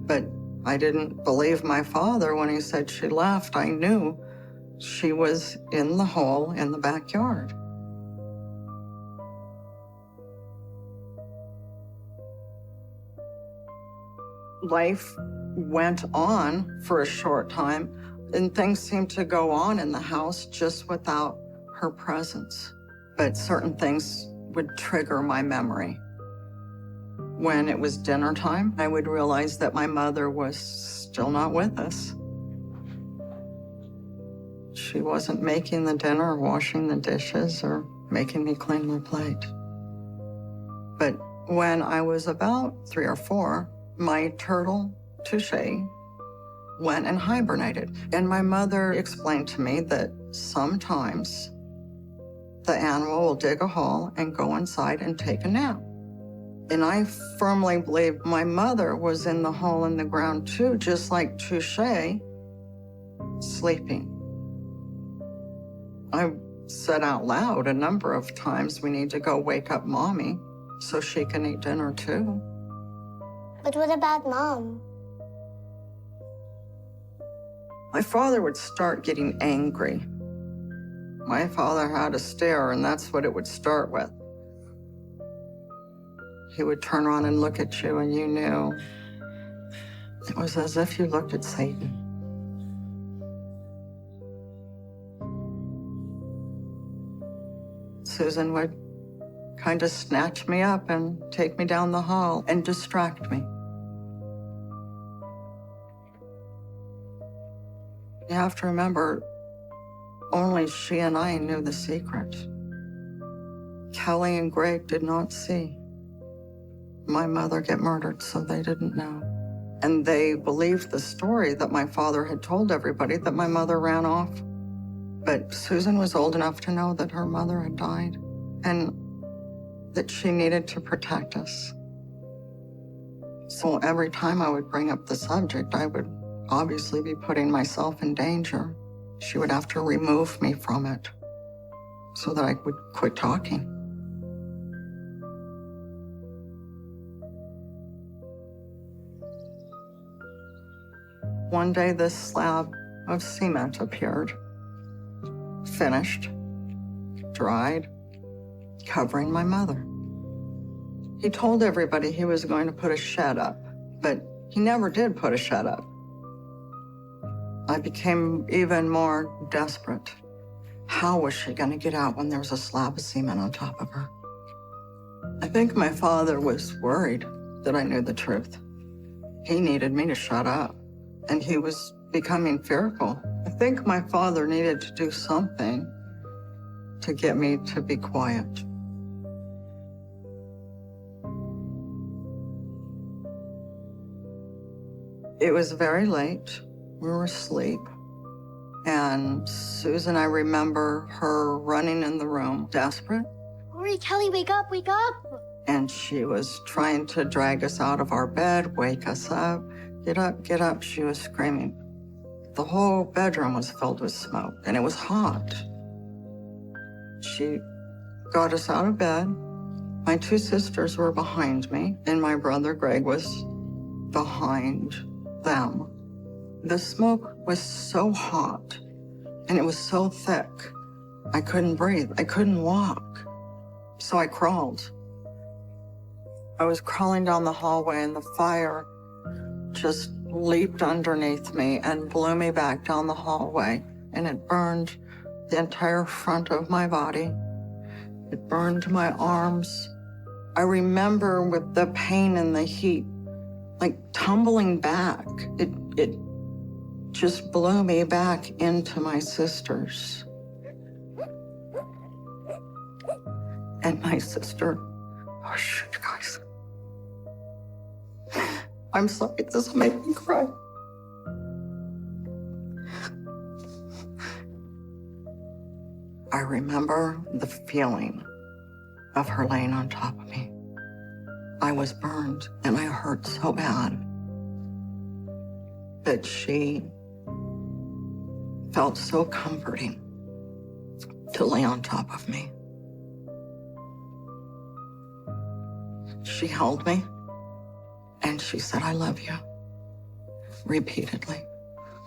But I didn't believe my father when he said she left. I knew she was in the hole in the backyard. Life went on for a short time, and things seemed to go on in the house just without her presence. But certain things would trigger my memory. When it was dinner time, I would realize that my mother was still not with us. She wasn't making the dinner or washing the dishes or making me clean my plate. But when I was about 3 or 4, my turtle, Touche, went and hibernated. And my mother explained to me that sometimes the animal will dig a hole and go inside and take a nap. And I firmly believe my mother was in the hole in the ground too, just like Touche, sleeping. I said out loud a number of times, we need to go wake up Mommy so she can eat dinner too. But what about Mom? My father would start getting angry. My father had a stare, and that's what it would start with. He would turn around and look at you, and you knew. It was as if you looked at Satan. Susan would kind of snatch me up and take me down the hall and distract me. You have to remember, only she and I knew the secret. Kelly and Greg did not see my mother get murdered, so they didn't know. And they believed the story that my father had told everybody, that my mother ran off. But Susan was old enough to know that her mother had died and that she needed to protect us. So every time I would bring up the subject, I would obviously be putting myself in danger. She would have to remove me from it so that I would quit talking. One day, this slab of cement appeared, finished, dried, covering my mother. He told everybody he was going to put a shed up, but he never did put a shed up. I became even more desperate. How was she going to get out when there was a slab of cement on top of her? I think my father was worried that I knew the truth. He needed me to shut up, and he was becoming fearful. I think my father needed to do something to get me to be quiet. It was very late. We were asleep. And Susan, I remember her running in the room, desperate. Hurry, Kelly, wake up, wake up. And she was trying to drag us out of our bed, wake us up. Get up, she was screaming. The whole bedroom was filled with smoke, and it was hot. She got us out of bed. My two sisters were behind me, and my brother Greg was behind them. The smoke was so hot, and it was so thick. I couldn't breathe. I couldn't walk. So I crawled. I was crawling down the hallway, and the fire just leaped underneath me and blew me back down the hallway, and it burned the entire front of my body. It burned my arms. I remember with the pain and the heat, like tumbling back. It just blew me back into my sisters. And my sister, oh shoot, guys. I'm sorry, this will make me cry. I remember the feeling of her laying on top of me. I was burned and I hurt so bad. But she felt so comforting to lay on top of me. She held me and she said, I love you. Repeatedly,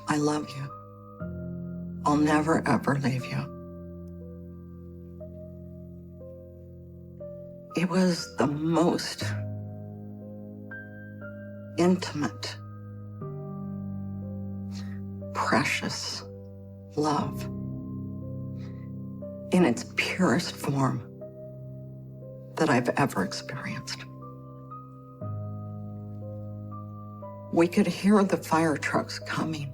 I love you. I'll never, ever leave you. It was the most intimate, precious love in its purest form that I've ever experienced. We could hear the fire trucks coming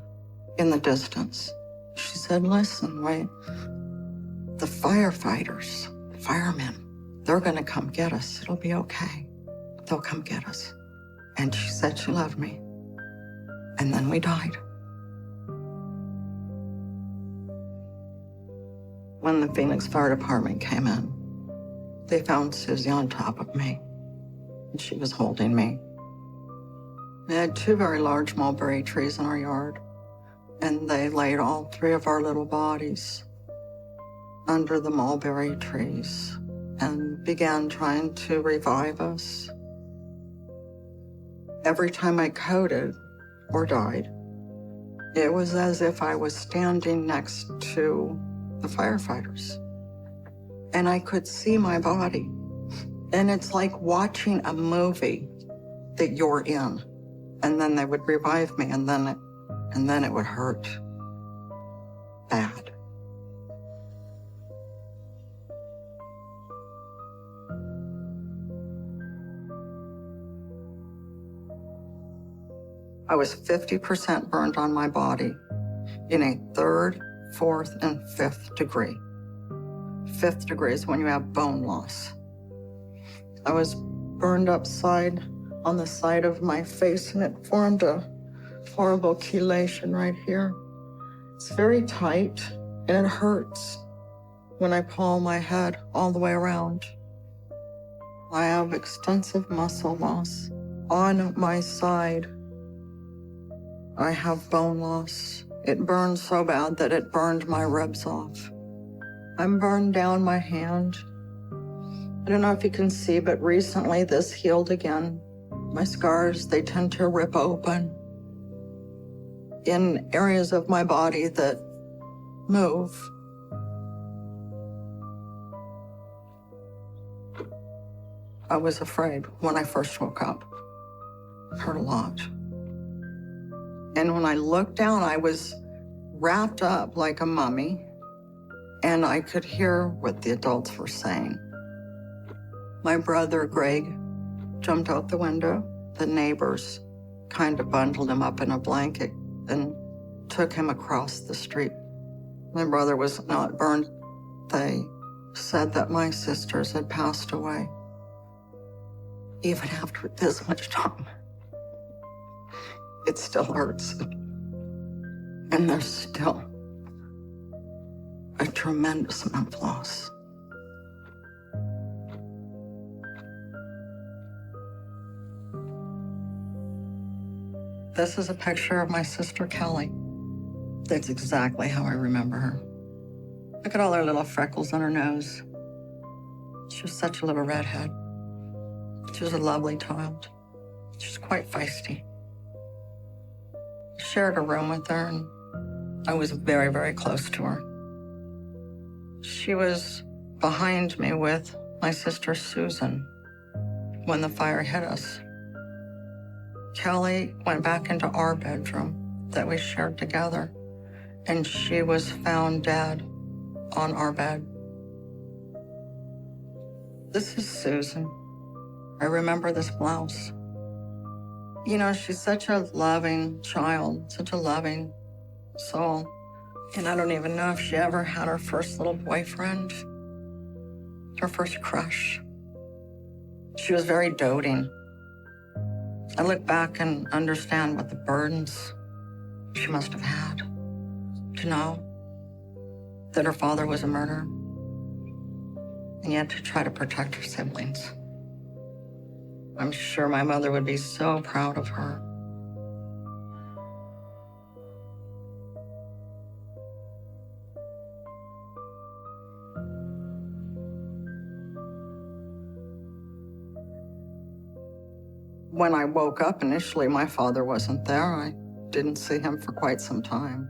in the distance. She said, listen, wait, the firefighters, the firemen, they're gonna come get us. It'll be okay. They'll come get us. And she said she loved me. And then we died. When the Phoenix Fire Department came in, they found Susie on top of me. And she was holding me. We had two very large mulberry trees in our yard. And they laid all three of our little bodies under the mulberry trees and began trying to revive us. Every time I coded or died, it was as if I was standing next to the firefighters. And I could see my body. And it's like watching a movie that you're in. And then they would revive me, and then it would hurt bad. I was 50% burned on my body in a 3rd, 4th, and 5th degree. 5th degree is when you have bone loss. I was burned upside on the side of my face, and it formed a horrible chelation right here. It's very tight, and it hurts when I pull my head all the way around. I have extensive muscle loss on my side. I have bone loss. It burned so bad that it burned my ribs off. I'm burned down my hand. I don't know if you can see, but recently this healed again. My scars, they tend to rip open in areas of my body that move. I was afraid when I first woke up. It hurt a lot. And when I looked down, I was wrapped up like a mummy, and I could hear what the adults were saying. My brother, Greg, jumped out the window. The neighbors kind of bundled him up in a blanket and took him across the street. My brother was not burned. They said that my sisters had passed away. Even after this much time, it still hurts. And there's still a tremendous amount of loss. This is a picture of my sister Kelly. That's exactly how I remember her. Look at all her little freckles on her nose. She was such a little redhead. She was a lovely child. She was quite feisty. I shared a room with her, and I was very, very close to her. She was behind me with my sister Susan when the fire hit us. Kelly went back into our bedroom that we shared together, and she was found dead on our bed. This is Susan. I remember this blouse. You know, she's such a loving child, such a loving soul. And I don't even know if she ever had her first little boyfriend, her first crush. She was very doting. I look back and understand what the burdens she must have had to know that her father was a murderer, and yet to try to protect her siblings. I'm sure my mother would be so proud of her. When I woke up initially, my father wasn't there. I didn't see him for quite some time.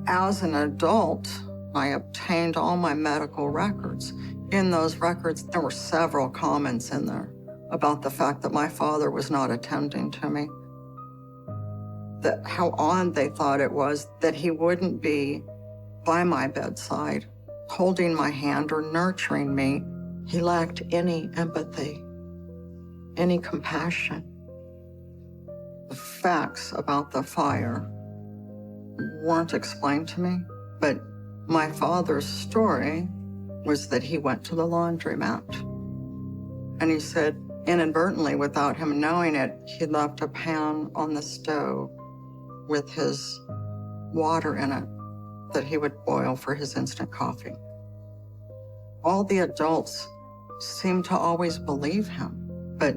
As an adult, I obtained all my medical records. In those records, there were several comments in there about the fact that my father was not attending to me. That how odd they thought it was that he wouldn't be by my bedside, holding my hand or nurturing me. He lacked any empathy, any compassion. The facts about the fire weren't explained to me, but my father's story was that he went to the laundromat. And he said, inadvertently, without him knowing it, he left a pan on the stove with his water in it that he would boil for his instant coffee. All the adults seemed to always believe him, but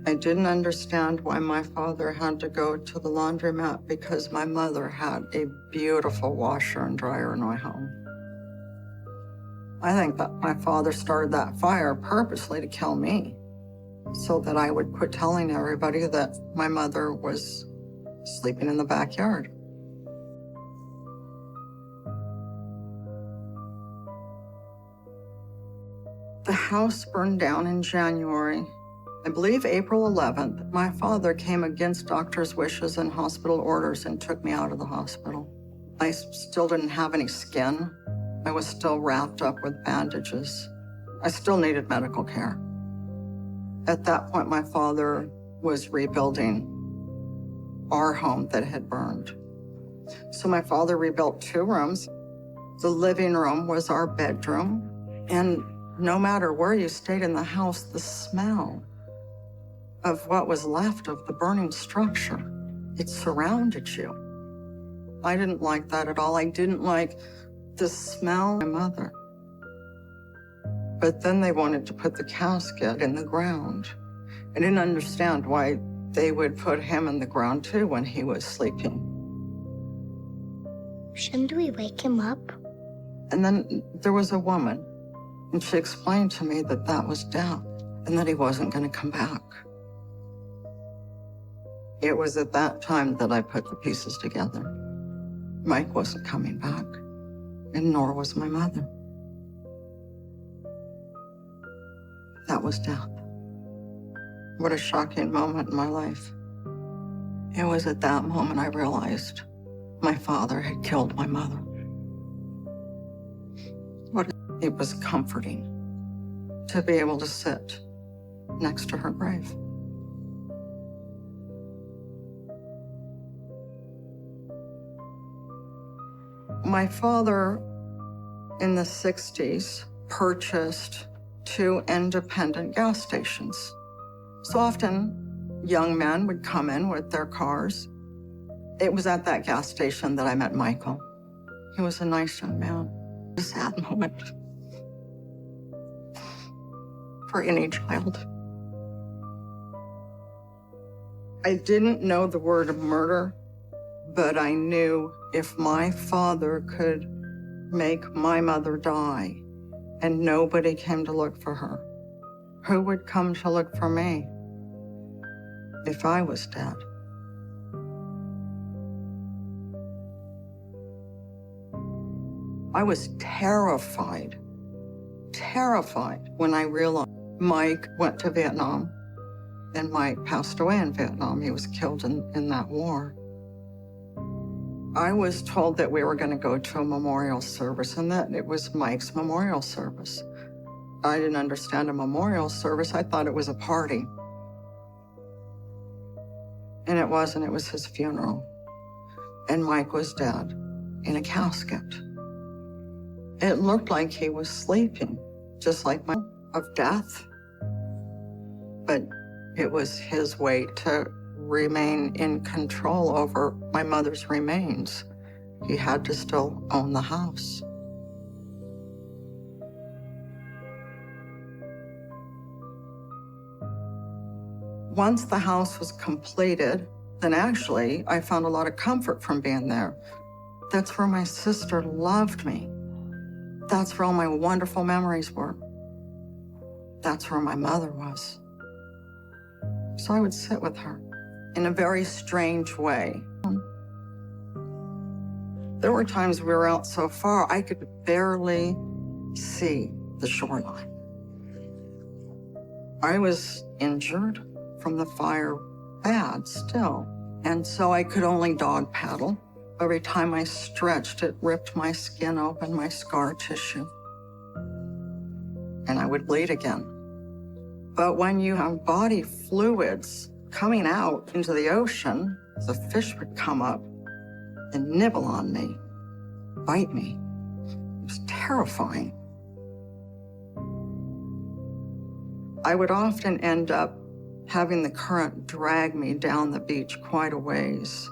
I didn't understand why my father had to go to the laundromat because my mother had a beautiful washer and dryer in my home. I think that my father started that fire purposely to kill me so that I would quit telling everybody that my mother was sleeping in the backyard. The house burned down in January. I believe April 11th, my father came against doctors' wishes and hospital orders and took me out of the hospital. I still didn't have any skin. I was still wrapped up with bandages. I still needed medical care. At that point, my father was rebuilding our home that had burned. So my father rebuilt 2 rooms. The living room was our bedroom. And no matter where you stayed in the house, the smell of what was left of the burning structure, it surrounded you. I didn't like that at all. I didn't like the smell of my mother. But then they wanted to put the casket in the ground. I didn't understand why they would put him in the ground too when he was sleeping. Shouldn't we wake him up? And then there was a woman, and she explained to me that that was death and that he wasn't going to come back. It was at that time that I put the pieces together. Mike wasn't coming back, and nor was my mother. That was death. What a shocking moment in my life. It was at that moment I realized my father had killed my mother. It was comforting to be able to sit next to her grave. My father, in the 60s, purchased 2 independent gas stations. So often, young men would come in with their cars. It was at that gas station that I met Michael. He was a nice young man. A sad moment for any child. I didn't know the word murder, but I knew if my father could make my mother die and nobody came to look for her, who would come to look for me if I was dead? I was terrified when I realized Mike went to Vietnam and Mike passed away in Vietnam. He was killed in that war. I was told that we were going to go to a memorial service and that it was Mike's memorial service. I didn't understand a memorial service. I thought it was a party. And it wasn't. It was his funeral. And Mike was dead in a casket. It looked like he was sleeping, just like my of death. But it was his way to remain in control over my mother's remains. He had to still own the house. Once the house was completed, then actually I found a lot of comfort from being there. That's where my sister loved me. That's where all my wonderful memories were. That's where my mother was. So I would sit with her in a very strange way. There were times we were out so far, I could barely see the shoreline. I was injured from the fire bad still, and so I could only dog paddle. Every time I stretched, it ripped my skin open, my scar tissue, and I would bleed again. But when you have body fluids coming out into the ocean, the fish would come up and nibble on me, bite me. It was terrifying. I would often end up having the current drag me down the beach quite a ways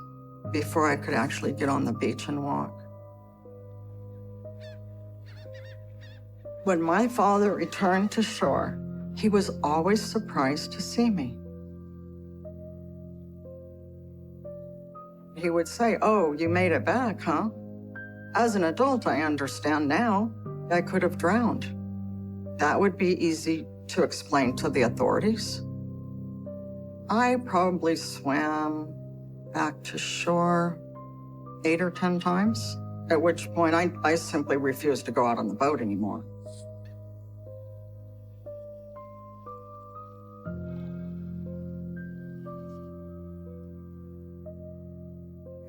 before I could actually get on the beach and walk. When my father returned to shore, he was always surprised to see me. He would say, "Oh, you made it back, huh?" As an adult, I understand now. I could have drowned. That would be easy to explain to the authorities. I probably swam back to shore 8 or 10 times, at which point I simply refused to go out on the boat anymore.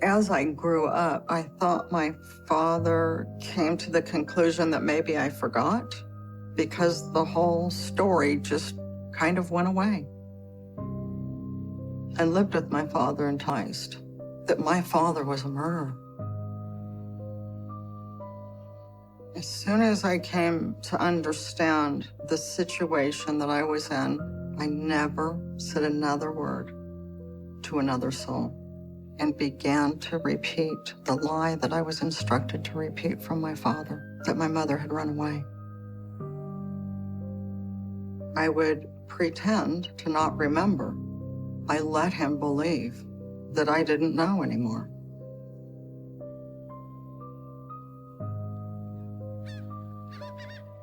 As I grew up, I thought my father came to the conclusion that maybe I forgot because the whole story just kind of went away. I lived with my father and realized that my father was a murderer. As soon as I came to understand the situation that I was in, I never said another word to another soul and began to repeat the lie that I was instructed to repeat from my father, that my mother had run away. I would pretend to not remember. I let him believe that I didn't know anymore.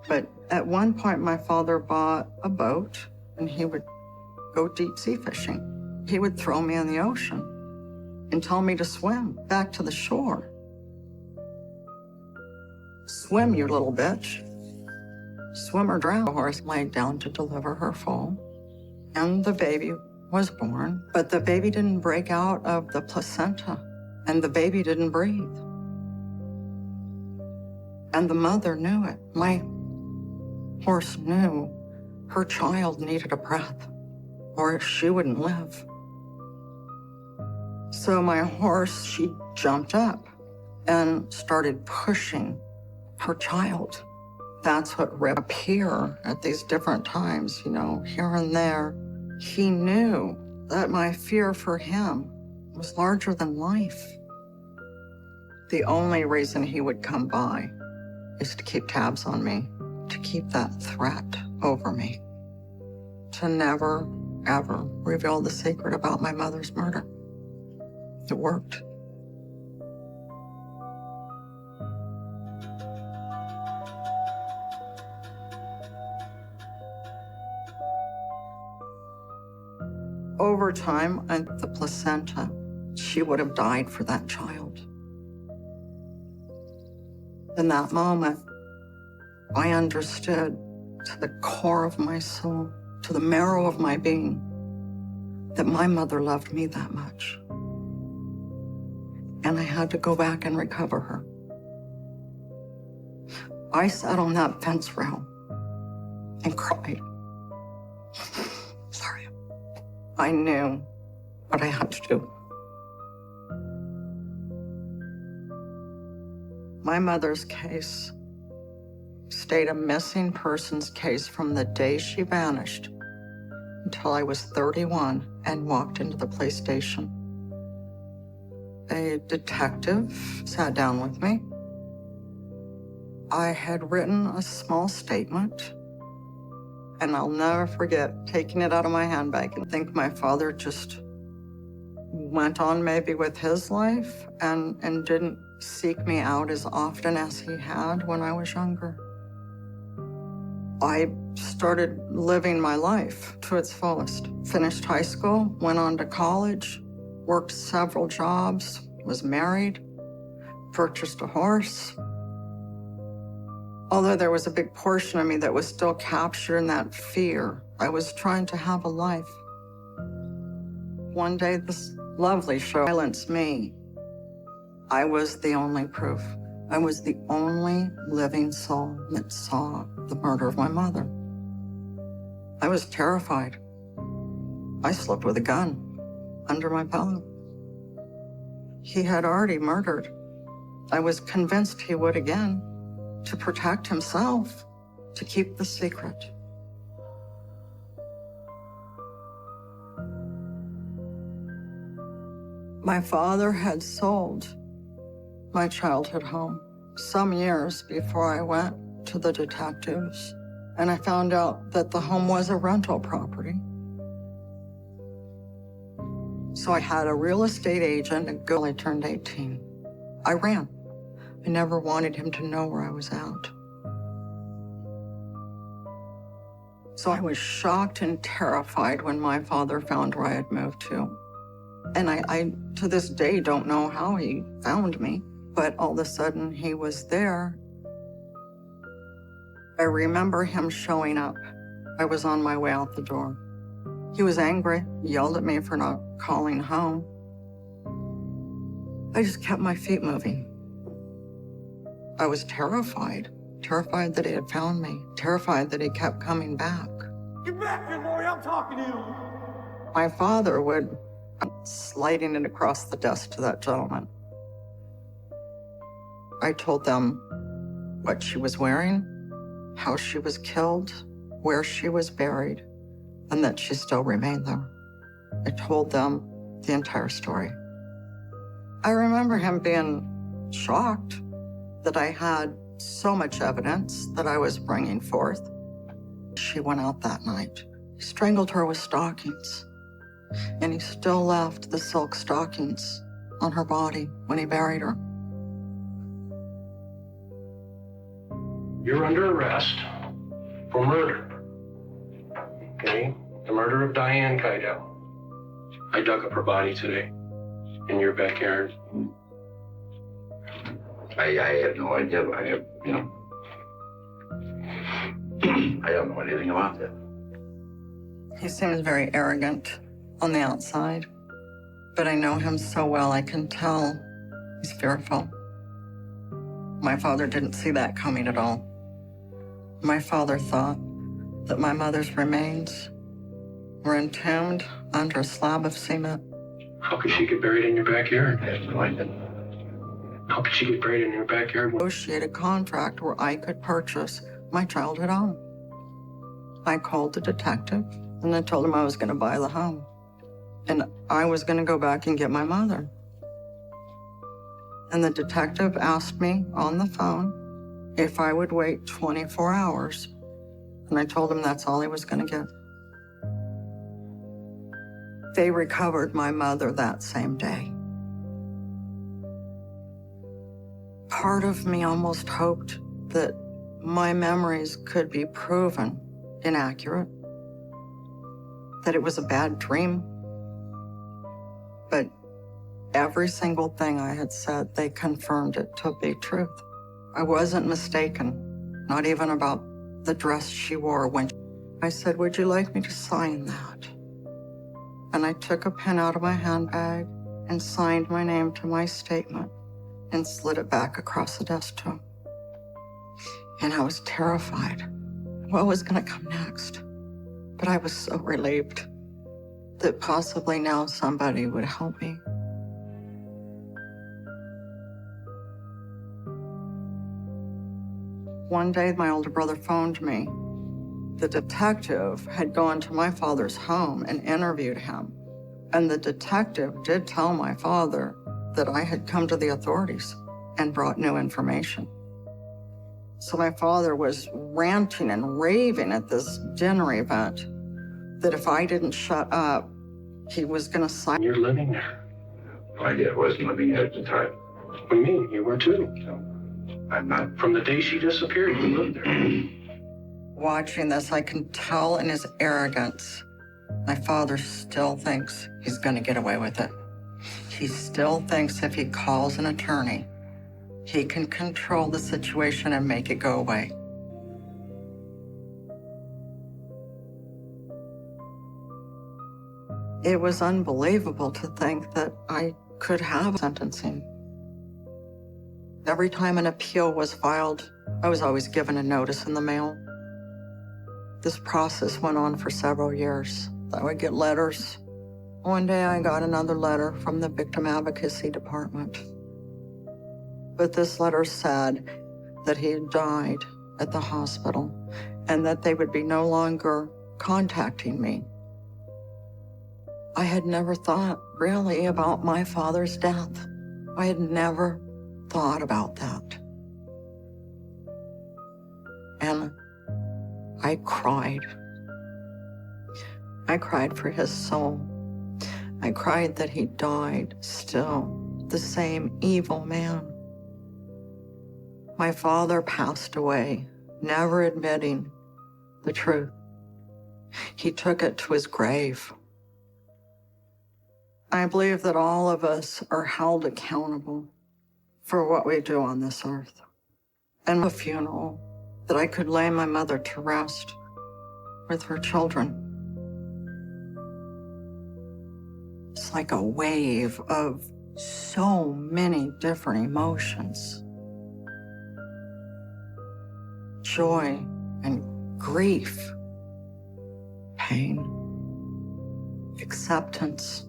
But at one point, my father bought a boat and he would go deep sea fishing. He would throw me in the ocean and tell me to swim back to the shore. Swim, you little bitch. Swim or drown. The horse laid down to deliver her foal, and the baby was born, but the baby didn't break out of the placenta, and the baby didn't breathe. And the mother knew it. My horse knew her child needed a breath, or she wouldn't live. So my horse, she jumped up and started pushing her child. That's what Rip appear at these different times, you know, here and there. He knew that my fear for him was larger than life. The only reason he would come by is to keep tabs on me, to keep that threat over me, to never, ever reveal the secret about my mother's murder. It worked. Over time, and the placenta, she would have died for that child. In that moment, I understood to the core of my soul, to the marrow of my being, that my mother loved me that much. And I had to go back and recover her. I sat on that fence rail and cried. Sorry. I knew what I had to do. My mother's case stayed a missing persons case from the day she vanished until I was 31 and walked into the police station. A detective sat down with me. I had written a small statement, and I'll never forget taking it out of my handbag and think my father just went on maybe with his life and didn't seek me out as often as he had when I was younger. I started living my life to its fullest. Finished high school, went on to college, worked several jobs, was married, purchased a horse. Although there was a big portion of me that was still captured in that fear, I was trying to have a life. One day, this lovely show silenced me. I was the only proof. I was the only living soul that saw the murder of my mother. I was terrified. I slept with a gun under my pillow. He had already murdered. I was convinced he would again, to protect himself, to keep the secret. My father had sold my childhood home some years before I went to the detectives, and I found out that the home was a rental property. So I had a real estate agent until I turned 18. I ran. I never wanted him to know where I was at. So I was shocked and terrified when my father found where I had moved to. And I to this day, don't know how he found me, but all of a sudden he was there. I remember him showing up. I was on my way out the door. He was angry, yelled at me for not calling home. I just kept my feet moving. I was terrified that he had found me, terrified that he kept coming back. Get back here, Lori, I'm talking to you. My father would sliding it across the desk to that gentleman. I told them what she was wearing, how she was killed, where she was buried, and that she still remained there. I told them the entire story. I remember him being shocked that I had so much evidence that I was bringing forth. She went out that night. He strangled her with stockings, and he still left the silk stockings on her body when he buried her. You're under arrest for murder. Okay? The murder of Diane Keidel. I dug up her body today in your backyard. I have no idea. I don't know anything about that. He seems very arrogant on the outside, but I know him so well I can tell he's fearful. My father didn't see that coming at all. My father thought that my mother's remains were entombed under a slab of cement. How could she get buried in your backyard? I have no idea. How could she get buried in your backyard? Negotiate a contract where I could purchase my childhood home. I called the detective and I told him I was going to buy the home. And I was going to go back and get my mother. And the detective asked me on the phone if I would wait 24 hours. And I told him that's all he was going to get. They recovered my mother that same day. Part of me almost hoped that my memories could be proven inaccurate, that it was a bad dream. But every single thing I had said, they confirmed it to be truth. I wasn't mistaken, not even about the dress she wore when I said, "Would you like me to sign that?" And I took a pen out of my handbag and signed my name to my statement and slid it back across the desk to him. And I was terrified. What was going to come next? But I was so relieved that possibly now somebody would help me. One day, my older brother phoned me. The detective had gone to my father's home and interviewed him. And the detective did tell my father that I had come to the authorities and brought new information. So my father was ranting and raving at this dinner event that if I didn't shut up, he was going to sign. You're living there. No idea. I wasn't living there at the time. What do you mean? You were too. I'm not. From the day she disappeared, you lived there. Watching this, I can tell in his arrogance, my father still thinks he's going to get away with it. He still thinks if he calls an attorney, he can control the situation and make it go away. It was unbelievable to think that I could have sentencing. Every time an appeal was filed, I was always given a notice in the mail. This process went on for several years. I would get letters. One day I got another letter from the Victim Advocacy Department. But this letter said that he had died at the hospital and that they would be no longer contacting me. I had never thought really about my father's death. I had never thought about that. And I cried. I cried for his soul. I cried that he died still, the same evil man. My father passed away, never admitting the truth. He took it to his grave. I believe that all of us are held accountable for what we do on this earth. And a funeral that I could lay my mother to rest with her children. It's like a wave of so many different emotions. Joy and grief, pain, acceptance.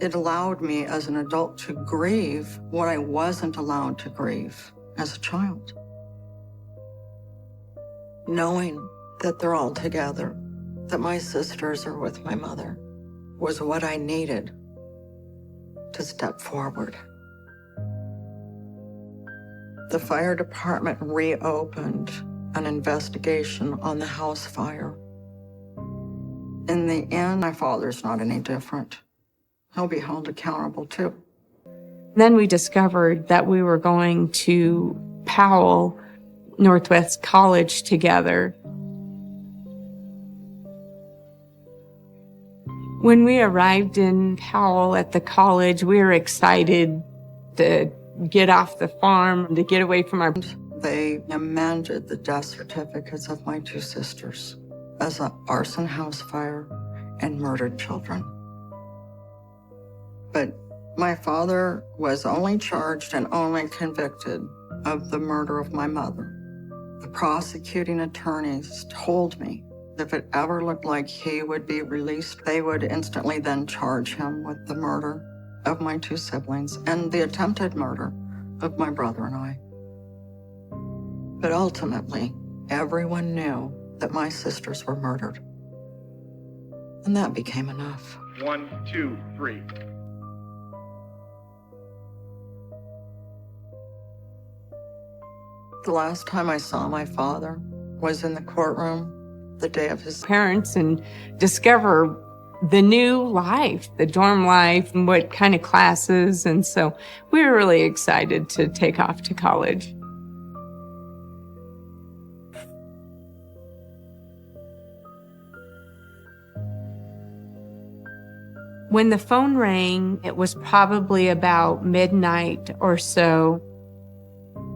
It allowed me as an adult to grieve what I wasn't allowed to grieve as a child. Knowing that they're all together, that my sisters are with my mother, was what I needed to step forward. The fire department reopened an investigation on the house fire. In the end, my father's not any different. He'll be held accountable too. Then we discovered that we were going to Powell Northwest College together. When we arrived in Powell at the college, we were excited to get off the farm, to get away from our... They amended the death certificates of my two sisters as an arson house fire and murdered children. But my father was only charged and only convicted of the murder of my mother. The prosecuting attorneys told me if it ever looked like he would be released, they would instantly then charge him with the murder of my two siblings and the attempted murder of my brother and I. But ultimately, everyone knew that my sisters were murdered. And that became enough. 1, 2, 3. The last time I saw my father was in the courtroom the day of his parents and discover the new life, the dorm life, and what kind of classes. And so we were really excited to take off to college. When the phone rang, it was probably about midnight or so.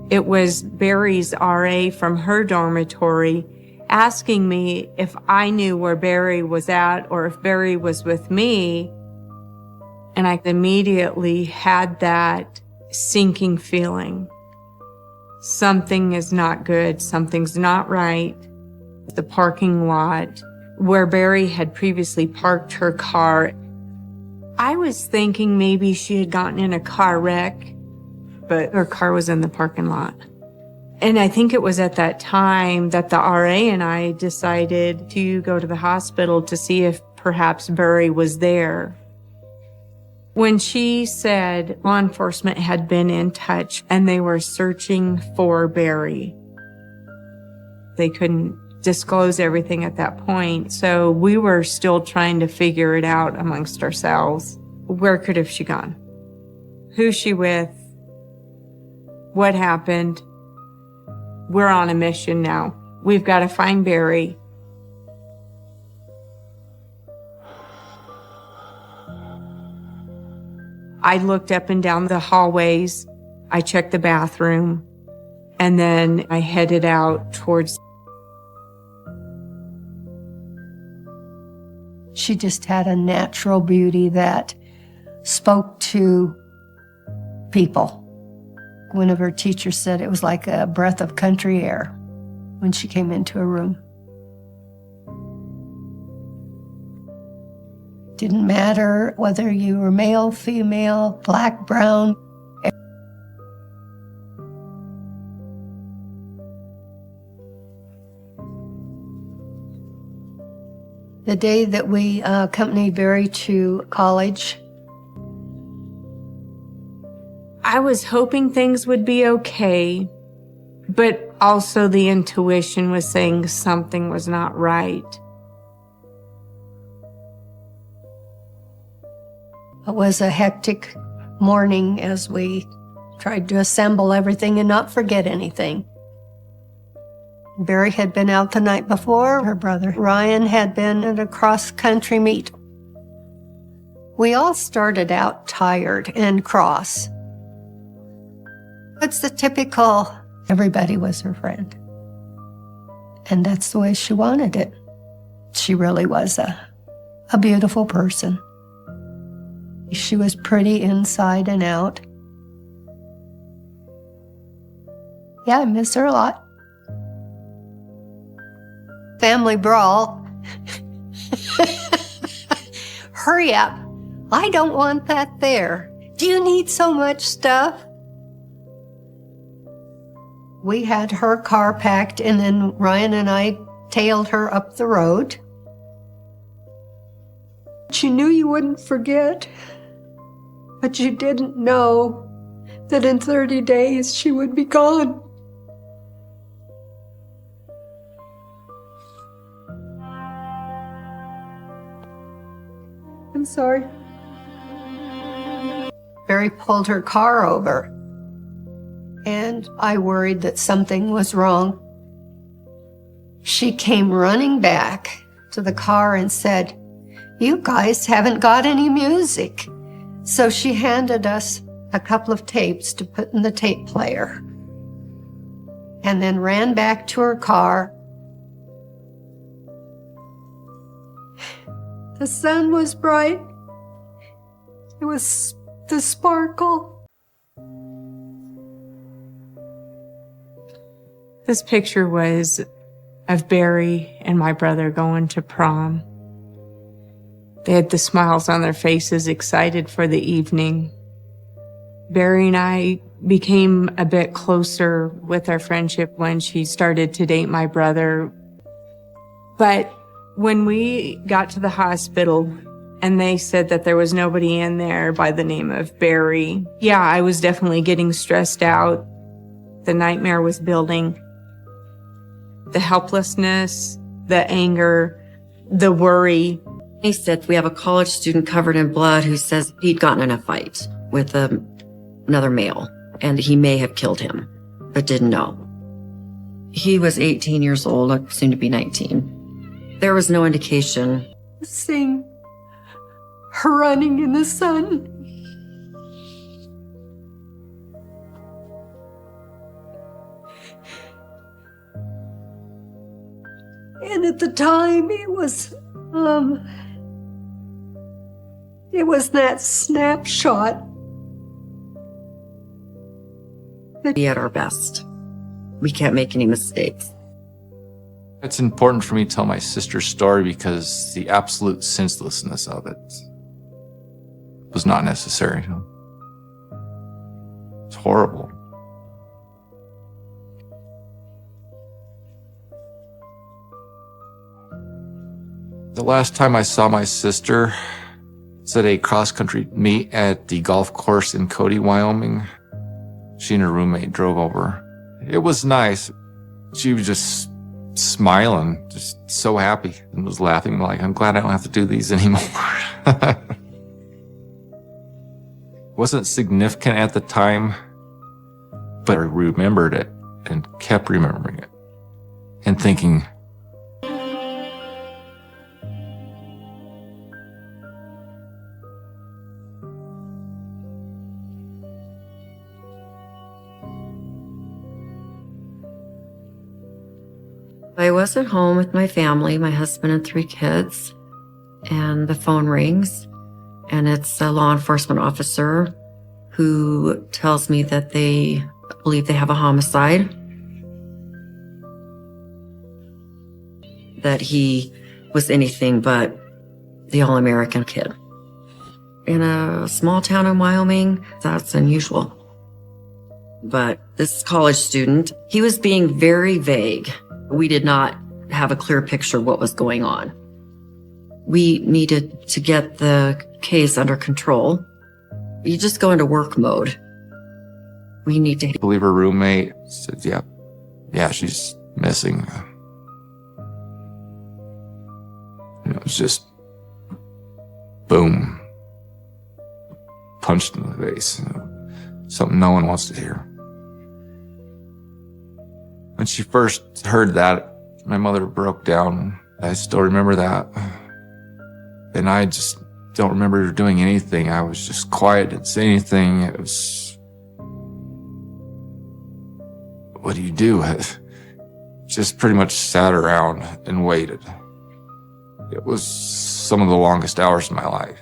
It was Barry's RA from her dormitory asking me if I knew where Barry was at or if Barry was with me. And I immediately had that sinking feeling. Something is not good. Something's not right. The parking lot where Barry had previously parked her car, I was thinking maybe she had gotten in a car wreck, but her car was in the parking lot. And I think it was at that time that the RA and I decided to go to the hospital to see if perhaps Barry was there. When she said law enforcement had been in touch and they were searching for Barry, they couldn't disclose everything at that point. So we were still trying to figure it out amongst ourselves. Where could have she gone? Who's she with? What happened? We're on a mission now. We've got to find Barry. I looked up and down the hallways. I checked the bathroom. And then I headed out towards. She just had a natural beauty that spoke to people. One of her teachers said it was like a breath of country air when she came into a room. Didn't matter whether you were male, female, black, brown. The day that we accompanied Barry to college, I was hoping things would be okay, but also the intuition was saying something was not right. It was a hectic morning as we tried to assemble everything and not forget anything. Barry had been out the night before. Her brother Ryan had been at a cross-country meet. We all started out tired and cross. It's the typical, everybody was her friend. And that's the way she wanted it. She really was a beautiful person. She was pretty inside and out. Yeah, I miss her a lot. Family brawl. Hurry up. I don't want that there. Do you need so much stuff? We had her car packed, and then Ryan and I tailed her up the road. She knew you wouldn't forget, but you didn't know that in 30 days she would be gone. I'm sorry. Barry pulled her car over, and I worried that something was wrong. She came running back to the car and said, "You guys haven't got any music." So she handed us a couple of tapes to put in the tape player, and then ran back to her car. The sun was bright. It was the sparkle. This picture was of Barry and my brother going to prom. They had the smiles on their faces, excited for the evening. Barry and I became a bit closer with our friendship when she started to date my brother. But When we got to the hospital and they said that there was nobody in there by the name of Barry, yeah, I was definitely getting stressed out. The nightmare was building. The helplessness, the anger, the worry. He said, we have a college student covered in blood who says he'd gotten in a fight with another male and he may have killed him, but didn't know. He was 18 years old, soon to be 19. There was no indication. Seeing her running in the sun. And at the time, it was that snapshot. We at our best. We can't make any mistakes. It's important for me to tell my sister's story because the absolute senselessness of it was not necessary. It's horrible. The last time I saw my sister was at a cross-country meet at the golf course in Cody, Wyoming. She and her roommate drove over. It was nice. She was just smiling, just so happy, and was laughing like, I'm glad I don't have to do these anymore. Wasn't significant at the time, but I remembered it and kept remembering it and thinking, I was at home with my family, my husband and 3 kids, and the phone rings, and it's a law enforcement officer who tells me that they believe they have a homicide, that he was anything but the all-American kid. In a small town in Wyoming, that's unusual. But this college student, he was being very vague. We did not have a clear picture of what was going on. We needed to get the case under control. You just go into work mode. We need to... I believe her roommate said, yeah, she's missing. It was just, boom, punched in the face. Something no one wants to hear. When she first heard that, my mother broke down. I still remember that. And I just don't remember her doing anything. I was just quiet, didn't say anything. It was, what do you do? I just pretty much sat around and waited. It was some of the longest hours of my life.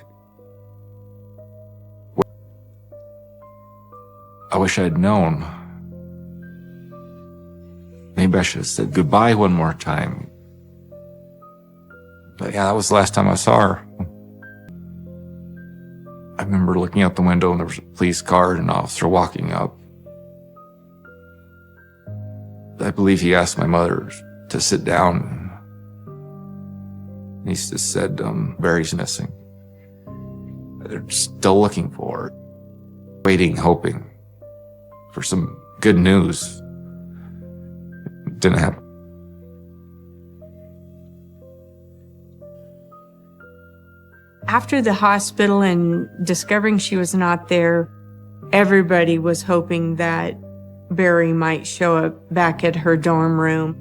I wish I'd known. Maybe I should have said goodbye one more time. But yeah, that was the last time I saw her. I remember looking out the window and there was a police car and an officer walking up. I believe he asked my mother to sit down. And he just said, Barry's missing. They're still looking for her. Waiting, hoping for some good news. Didn't happen. After the hospital and discovering she was not there, everybody was hoping that Barry might show up back at her dorm room.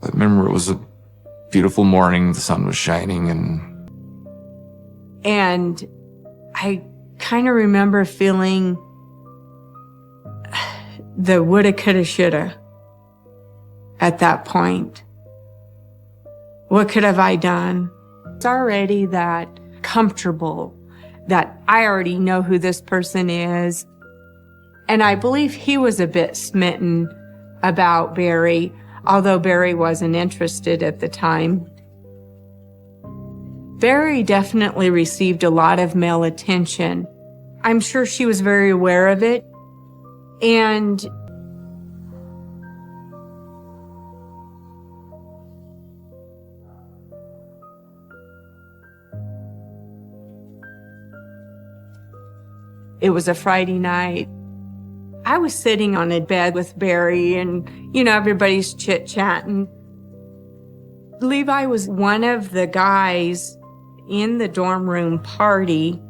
I remember it was a beautiful morning, the sun was shining, and I kind of remember feeling the woulda, coulda, shoulda at that point. What could have I done? It's already that comfortable that I already know who this person is. And I believe he was a bit smitten about Barry. although Barry wasn't interested at the time. Barry definitely received a lot of male attention. I'm sure she was very aware of it. And it was a Friday night. I was sitting on a bed with Barry and, everybody's chit-chatting. Levi was one of the guys in the dorm room party.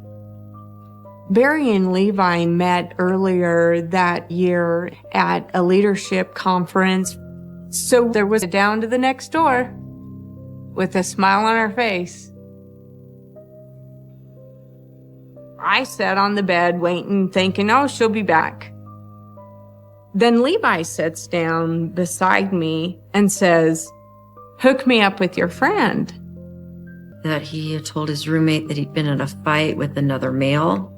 Barry and Levi met earlier that year at a leadership conference. So there was a down to the next door with a smile on her face. I sat on the bed waiting, thinking, oh, she'll be back. Then Levi sits down beside me and says, hook me up with your friend. That he had told his roommate that he'd been in a fight with another male.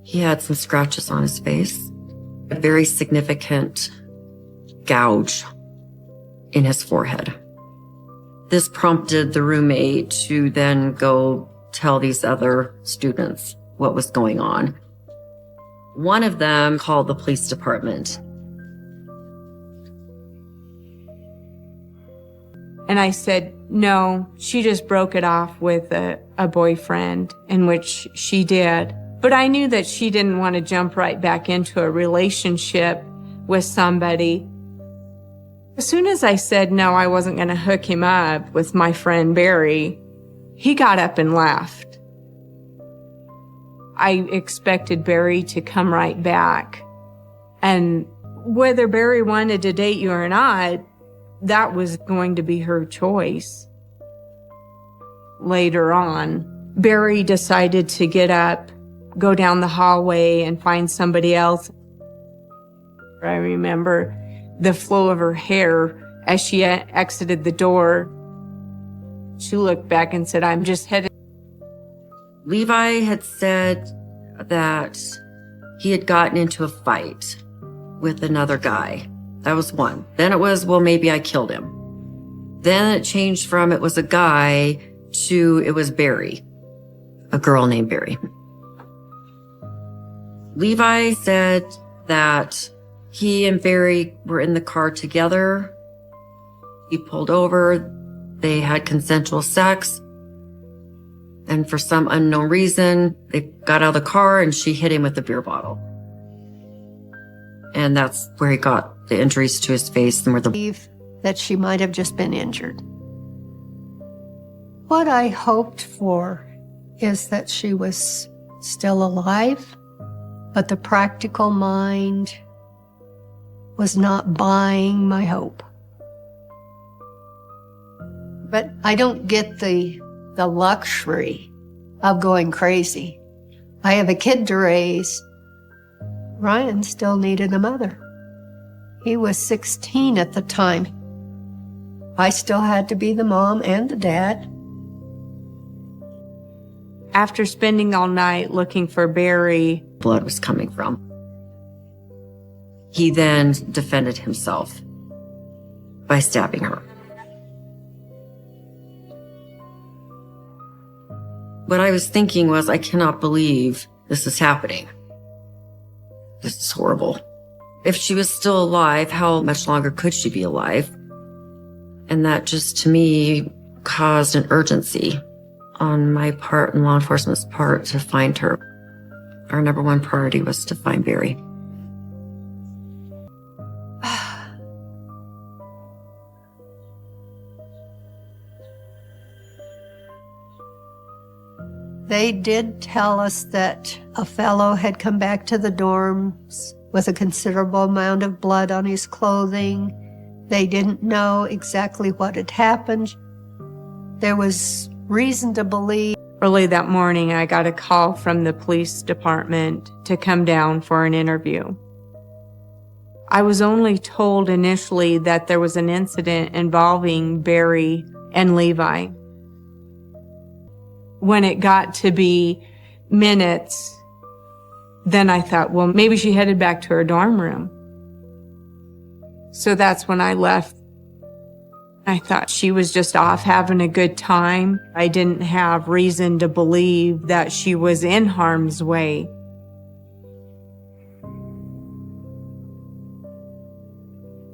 He had some scratches on his face, a very significant gouge in his forehead. This prompted the roommate to then go tell these other students what was going on. One of them called the police department. And I said, no, she just broke it off with a boyfriend, in which she did. But I knew that she didn't want to jump right back into a relationship with somebody. As soon as I said no, I wasn't going to hook him up with my friend Barry, he got up and left. I expected Barry to come right back. And whether Barry wanted to date you or not, that was going to be her choice. Later on, Barry decided to get up, go down the hallway and find somebody else. I remember the flow of her hair as she exited the door. She looked back and said, I'm just headed. Levi had said that he had gotten into a fight with another guy. That was one. Then it was, well, maybe I killed him. Then it changed from it was a guy to it was Barry, a girl named Barry. Levi said that he and Barry were in the car together. He pulled over. They had consensual sex. And for some unknown reason, they got out of the car and she hit him with a beer bottle. And that's where he got the injuries to his face and where the... that she might have just been injured. What I hoped for is that she was still alive, but the practical mind was not buying my hope. But I don't get the luxury of going crazy. I have a kid to raise. Ryan still needed a mother. He was 16 at the time. I still had to be the mom and the dad. After spending all night looking for Barry, blood was coming from. He then defended himself by stabbing her. What I was thinking was, I cannot believe this is happening. This is horrible. If she was still alive, how much longer could she be alive? And that just, to me, caused an urgency on my part and law enforcement's part to find her. Our number one priority was to find Barry. They did tell us that a fellow had come back to the dorms with a considerable amount of blood on his clothing. They didn't know exactly what had happened. There was reason to believe. Early that morning, I got a call from the police department to come down for an interview. I was only told initially that there was an incident involving Barry and Levi. When it got to be minutes, then I thought, well, maybe she headed back to her dorm room. So that's when I left I thought she was just off having a good time. I didn't have reason to believe that she was in harm's way.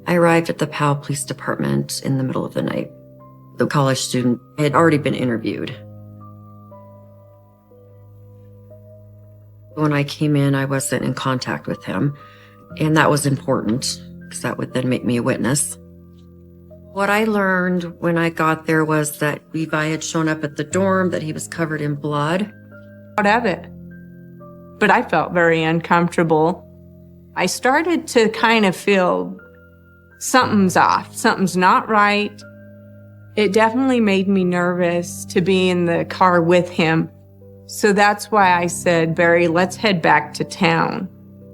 I arrived at the Powell Police Department in the middle of the night. The college student had already been interviewed. When I came in, I wasn't in contact with him, and that was important because that would then make me a witness. What I learned when I got there was that Levi had shown up at the dorm, that he was covered in blood. Out of it. But I felt very uncomfortable. I started to kind of feel something's off, something's not right. It definitely made me nervous to be in the car with him. So that's why I said, Barry, let's head back to town,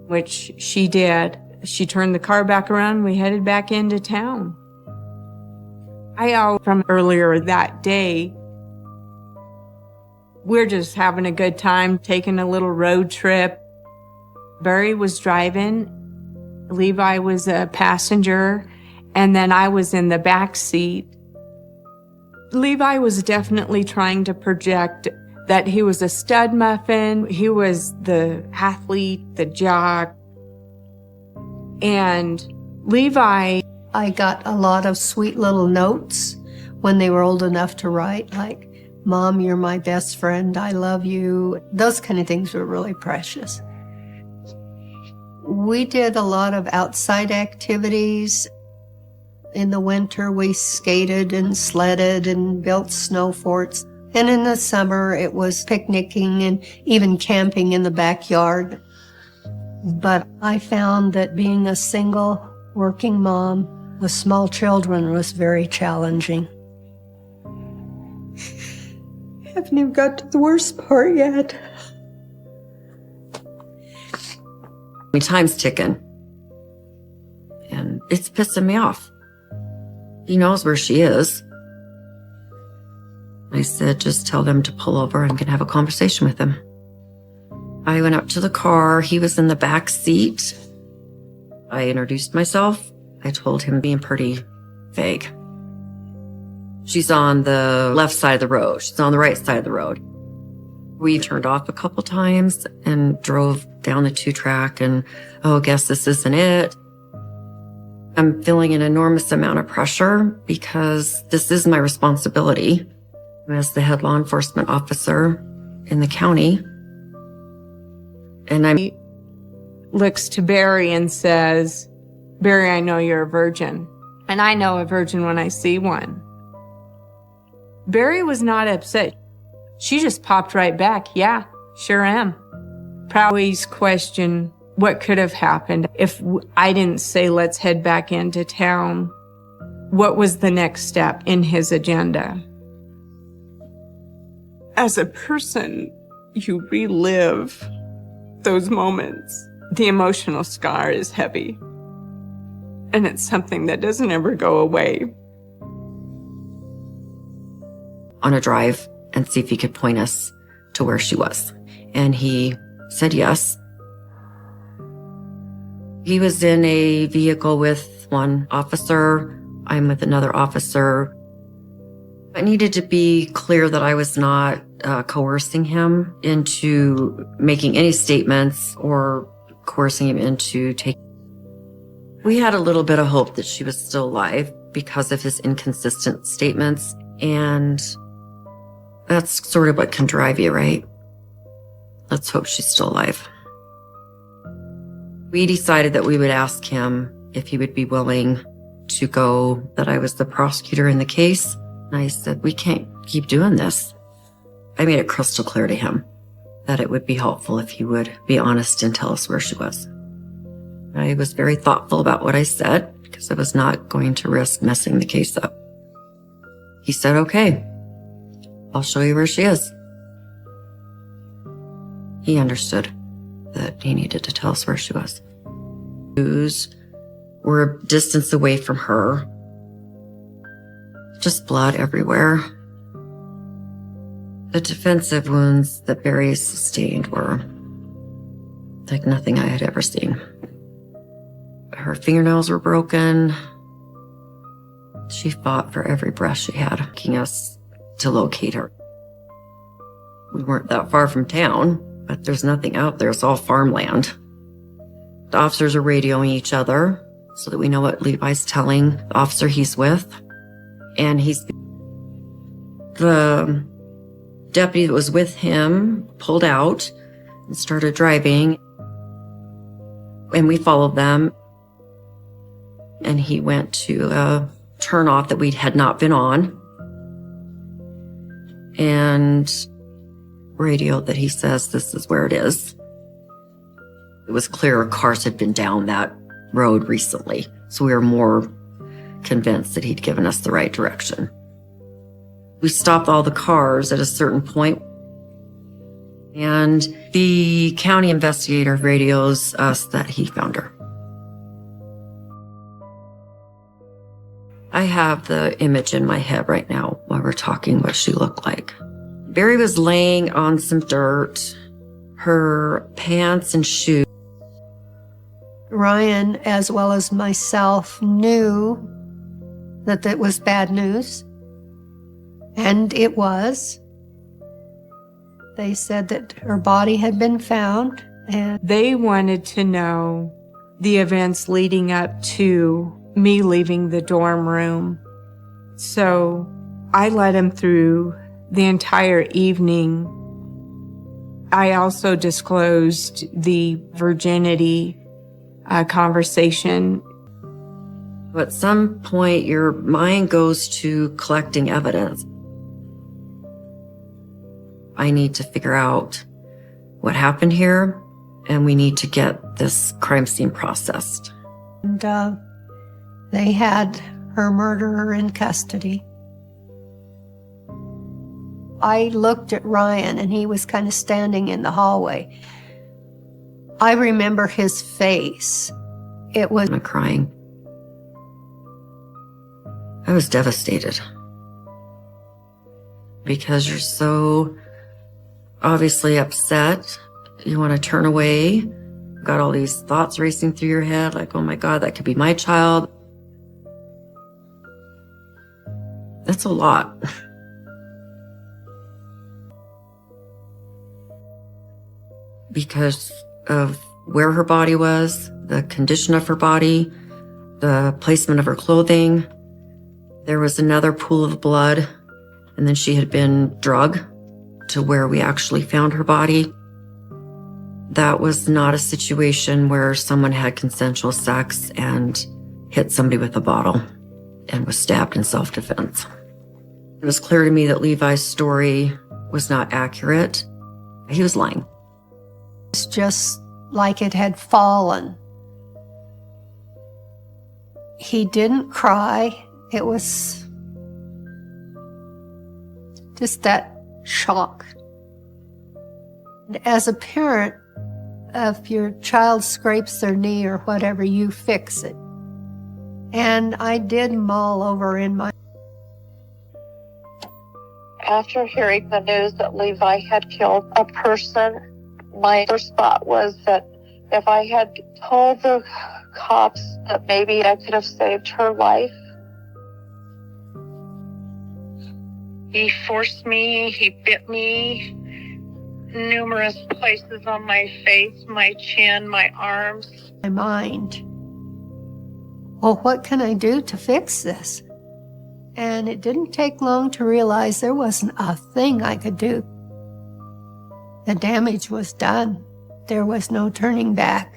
which she did. She turned the car back around, we headed back into town. From earlier that day, we're just having a good time, taking a little road trip. Barry was driving, Levi was a passenger, and then I was in the back seat. Levi was definitely trying to project that he was a stud muffin, he was the athlete, the jock. And Levi, I got a lot of sweet little notes when they were old enough to write, like, Mom, you're my best friend, I love you. Those kind of things were really precious. We did a lot of outside activities. In the winter, we skated and sledded and built snow forts. And in the summer, it was picnicking and even camping in the backyard. But I found that being a single working mom with small children was very challenging. I haven't even got to the worst part yet. Time's ticking. And it's pissing me off. He knows where she is. I said, just tell them to pull over. I'm going to have a conversation with him. I went up to the car. He was in the back seat. I introduced myself. I told him being pretty vague. She's on the left side of the road. She's on the right side of the road. We turned off a couple times and drove down the 2-track and, oh, guess this isn't it. I'm feeling an enormous amount of pressure because this is my responsibility as the head law enforcement officer in the county. And He looks to Barry and says, Barry, I know you're a virgin. And I know a virgin when I see one. Barry was not upset. She just popped right back. Yeah, sure am. Prowley's question, what could have happened if I didn't say, let's head back into town? What was the next step in his agenda? As a person, you relive those moments. The emotional scar is heavy. And it's something that doesn't ever go away. On a drive and see if he could point us to where she was. And he said yes. He was in a vehicle with one officer. I'm with another officer. I needed to be clear that I was not coercing him into making any statements or coercing him into taking. We had a little bit of hope that she was still alive because of his inconsistent statements. And that's sort of what can drive you, right? Let's hope she's still alive. We decided that we would ask him if he would be willing to go, that I was the prosecutor in the case. And I said, we can't keep doing this. I made it crystal clear to him that it would be helpful if he would be honest and tell us where she was. I was very thoughtful about what I said because I was not going to risk messing the case up. He said, okay, I'll show you where she is. He understood that he needed to tell us where she was. We're a distance away from her. Just blood everywhere. The defensive wounds that Barry sustained were like nothing I had ever seen. Her fingernails were broken. She fought for every breath she had, asking us to locate her. We weren't that far from town, but there's nothing out there. It's all farmland. The officers are radioing each other so that we know what Levi's telling the officer he's with. And the deputy that was with him pulled out and started driving. And we followed them. And he went to a turnoff that we had not been on. And radioed that he says this is where it is. It was clear cars had been down that road recently, so we were more convinced that he'd given us the right direction. We stopped all the cars at a certain point, and the county investigator radios us that he found her. I have the image in my head right now while we're talking what she looked like. Barry was laying on some dirt, her pants and shoes. Ryan, as well as myself, knew that that was bad news. And it was. They said that her body had been found, and they wanted to know the events leading up to me leaving the dorm room. So I led him through the entire evening. I also disclosed the virginity conversation. At some point, your mind goes to collecting evidence. I need to figure out what happened here, and we need to get this crime scene processed. And they had her murderer in custody. I looked at Ryan, and he was kind of standing in the hallway. I remember his face. It was crying. I was devastated. Because you're so obviously upset. You want to turn away. You've got all these thoughts racing through your head, like, oh my God, that could be my child. That's a lot. Because of where her body was, the condition of her body, the placement of her clothing. There was another pool of blood, and then she had been drugged to where we actually found her body. That was not a situation where someone had consensual sex and hit somebody with a bottle and was stabbed in self-defense. It was clear to me that Levi's story was not accurate. He was lying. It's just like it had fallen. He didn't cry. It was just that shock. As a parent, if your child scrapes their knee or whatever, you fix it. And I did mull over in my... After hearing the news that Levi had killed a person, my first thought was that if I had told the cops that maybe I could have saved her life. He forced me, he bit me, numerous places on my face, my chin, my arms. My mind. Well, what can I do to fix this? And it didn't take long to realize there wasn't a thing I could do. The damage was done. There was no turning back.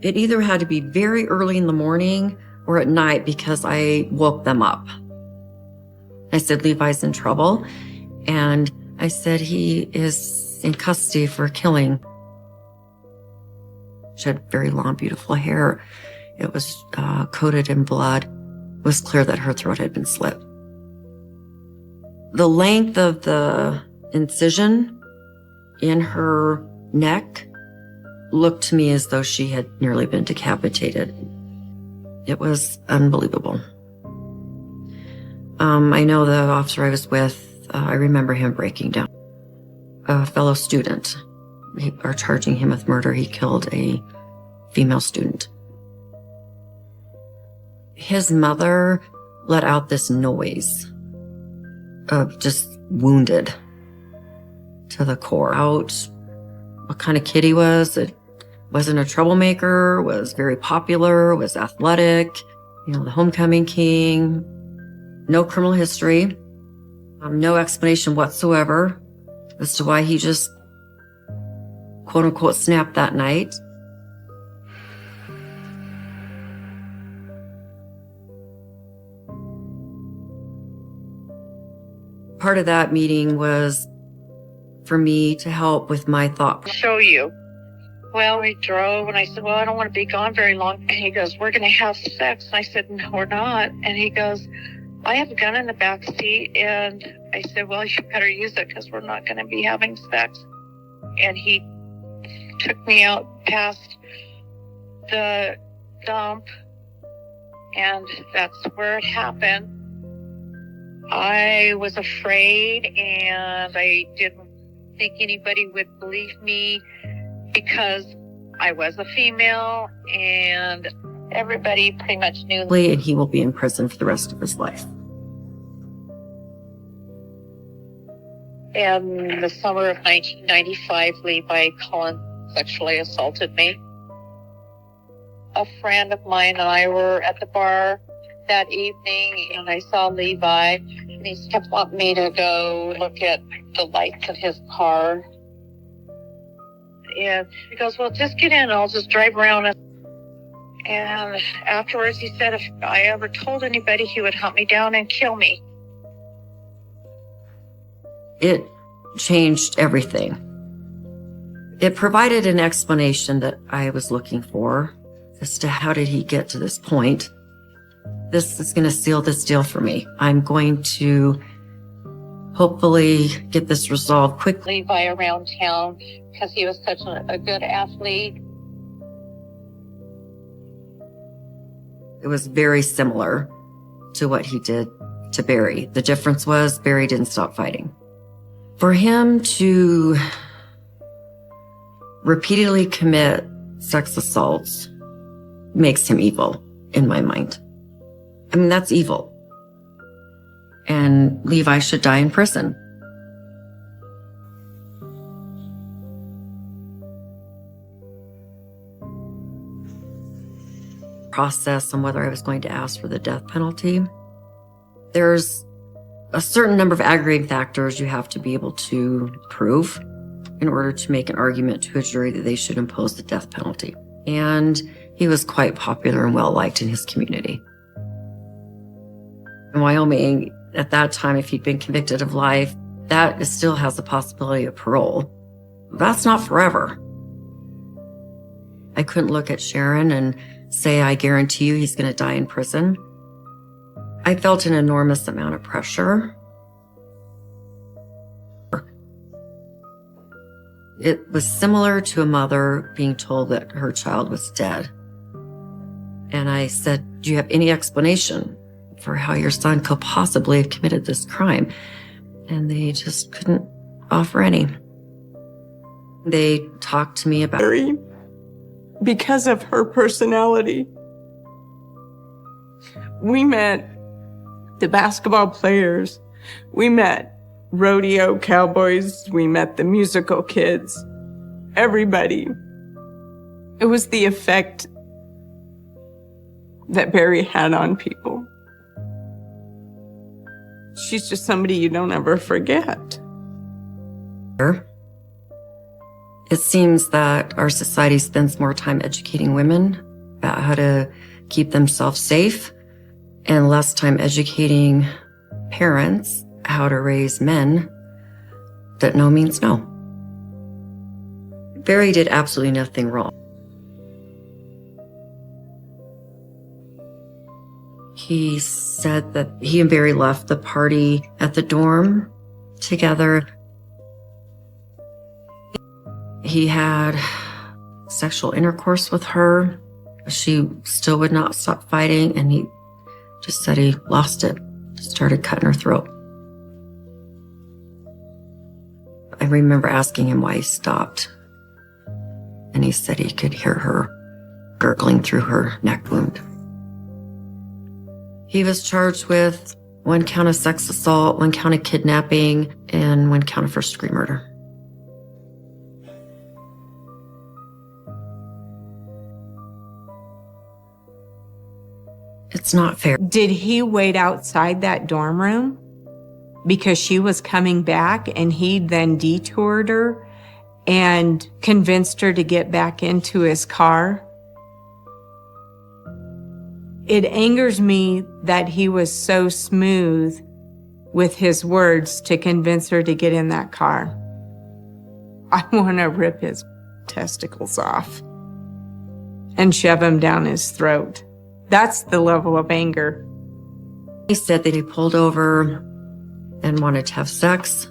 It either had to be very early in the morning or at night because I woke them up. I said, Levi's in trouble. And I said, he is in custody for killing. She had very long, beautiful hair. It was coated in blood. It was clear that her throat had been slit. The length of the incision in her neck looked to me as though she had nearly been decapitated. It was unbelievable. I know the officer I was with, I remember him breaking down. a fellow student. They are charging him with murder. He killed a female student. His mother let out this noise of just wounded to the core. Out what kind of kid he was. It wasn't a troublemaker, was very popular, was athletic, the homecoming king, no criminal history, no explanation whatsoever as to why he just quote unquote snapped that night. Part of that meeting was for me to help with my thought. Show you. Well, we drove and I said, well, I don't want to be gone very long. And he goes, we're going to have sex. And I said, no, we're not. And he goes, I have a gun in the back seat. And I said, well, you better use it because we're not going to be having sex. And he took me out past the dump. And that's where it happened. I was afraid and I didn't think anybody would believe me because I was a female and everybody pretty much knew. And he will be in prison for the rest of his life. In the summer of 1995, Levi Collins sexually assaulted me. A friend of mine and I were at the bar that evening and I saw Levi and he kept wanting me to go look at the lights in his car. And he goes, well, just get in. I'll just drive around. And afterwards he said if I ever told anybody, he would hunt me down and kill me. It changed everything. It provided an explanation that I was looking for as to how did he get to this point. This is going to seal this deal for me. I'm going to hopefully get this resolved quickly. Levi around town because he was such a good athlete. It was very similar to what he did to Barry. The difference was Barry didn't stop fighting. For him to repeatedly commit sex assaults makes him evil in my mind. I mean, that's evil. And Levi should die in prison. Process on whether I was going to ask for the death penalty. There's a certain number of aggravating factors you have to be able to prove in order to make an argument to a jury that they should impose the death penalty. And he was quite popular and well-liked in his community. In Wyoming, at that time, if he'd been convicted of life, that still has the possibility of parole. That's not forever. I couldn't look at Sharon and say, I guarantee you he's going to die in prison. I felt an enormous amount of pressure. It was similar to a mother being told that her child was dead. And I said, do you have any explanation for how your son could possibly have committed this crime? And they just couldn't offer any. They talked to me about Barry, because of her personality. We met the basketball players. We met rodeo cowboys. We met the musical kids. Everybody. It was the effect that Barry had on people. She's just somebody you don't ever forget. It seems that our society spends more time educating women about how to keep themselves safe and less time educating parents how to raise men that no means no. Barry did absolutely nothing wrong. He said that he and Barry left the party at the dorm together. He had sexual intercourse with her. She still would not stop fighting, and he just said he lost it. Just started cutting her throat. I remember asking him why he stopped. And he said he could hear her gurgling through her neck wound. He was charged with 1 count of sex assault, 1 count of kidnapping, and 1 count of first-degree murder. It's not fair. Did he wait outside that dorm room because she was coming back and he then detoured her and convinced her to get back into his car? It angers me that he was so smooth with his words to convince her to get in that car. I want to rip his testicles off and shove them down his throat. That's the level of anger. He said that he pulled over and wanted to have sex,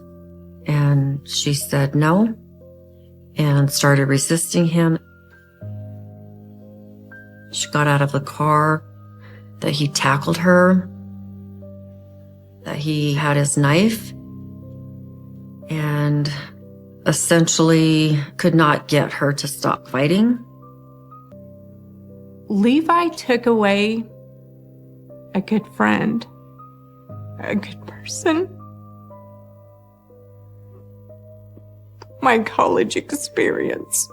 and she said no and started resisting him. She got out of the car, that he tackled her, that he had his knife, and essentially could not get her to stop fighting. Levi took away a good friend, a good person, my college experience,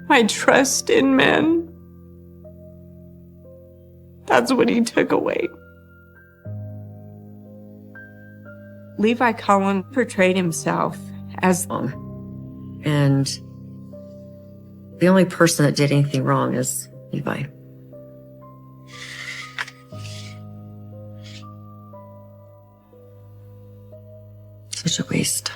my trust in men. That's what he took away. Levi Cullen portrayed himself as and the only person that did anything wrong is Levi. Such a waste.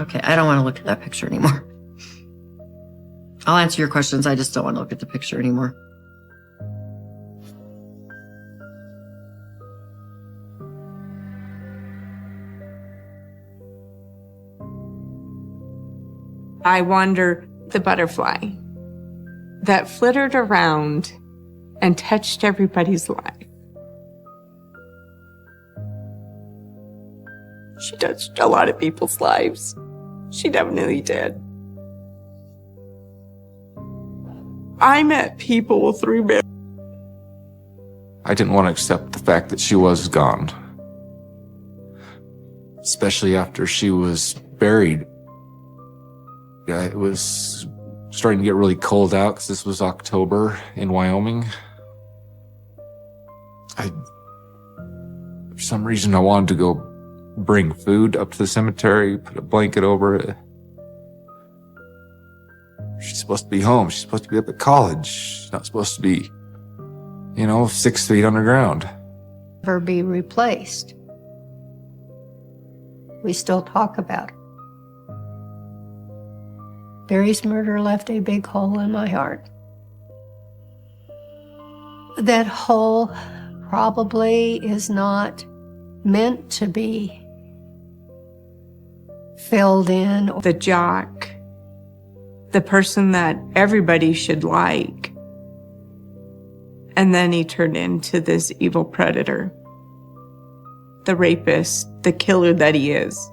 Okay, I don't want to look at that picture anymore. I'll answer your questions. I just don't want to look at the picture anymore. I wonder the butterfly that flittered around and touched everybody's life. She touched a lot of people's lives. She definitely did. I met people through marriage. I didn't want to accept the fact that she was gone. Especially after she was buried. Yeah, it was starting to get really cold out because this was October in Wyoming. For some reason, I wanted to go bring food up to the cemetery, put a blanket over it. She's supposed to be home. She's supposed to be up at college. She's not supposed to be, 6 feet underground. Never be replaced. We still talk about it. Barry's murder left a big hole in my heart. That hole probably is not meant to be filled in. The jock, the person that everybody should like. And then he turned into this evil predator, the rapist, the killer that he is.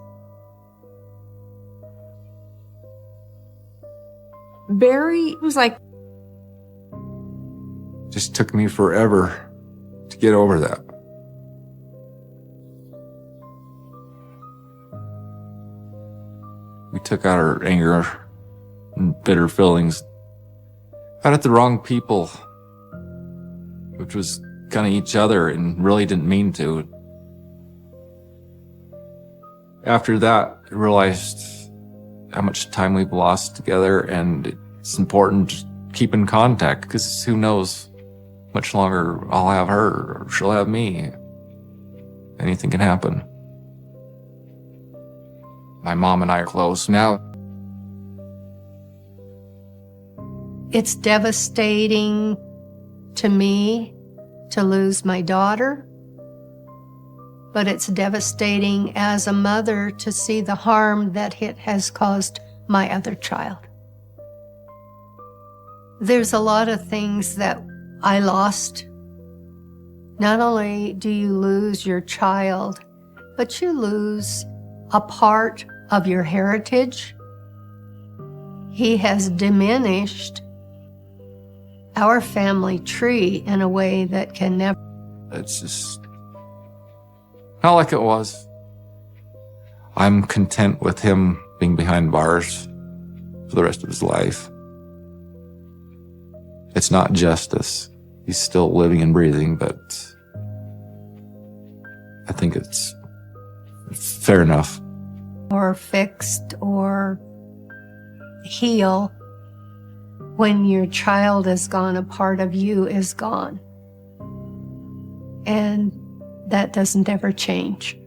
Barry was like... Just took me forever to get over that. We took out our anger and bitter feelings out at the wrong people, which was kind of each other and really didn't mean to. After that, I realized how much time we've lost together, and it's important to keep in contact because who knows how much longer I'll have her or she'll have me. Anything can happen. My mom and I are close now. It's devastating to me to lose my daughter, but it's devastating as a mother to see the harm that it has caused my other child. There's a lot of things that I lost not only do you lose your child, but you lose a part of your heritage. He has diminished our family tree in a way that can never. It's just not like it was. I'm content with him being behind bars for the rest of his life. It's not justice. He's still living and breathing, but I think it's fair enough. Or fixed or heal. When your child is gone, a part of you is gone. And that doesn't ever change.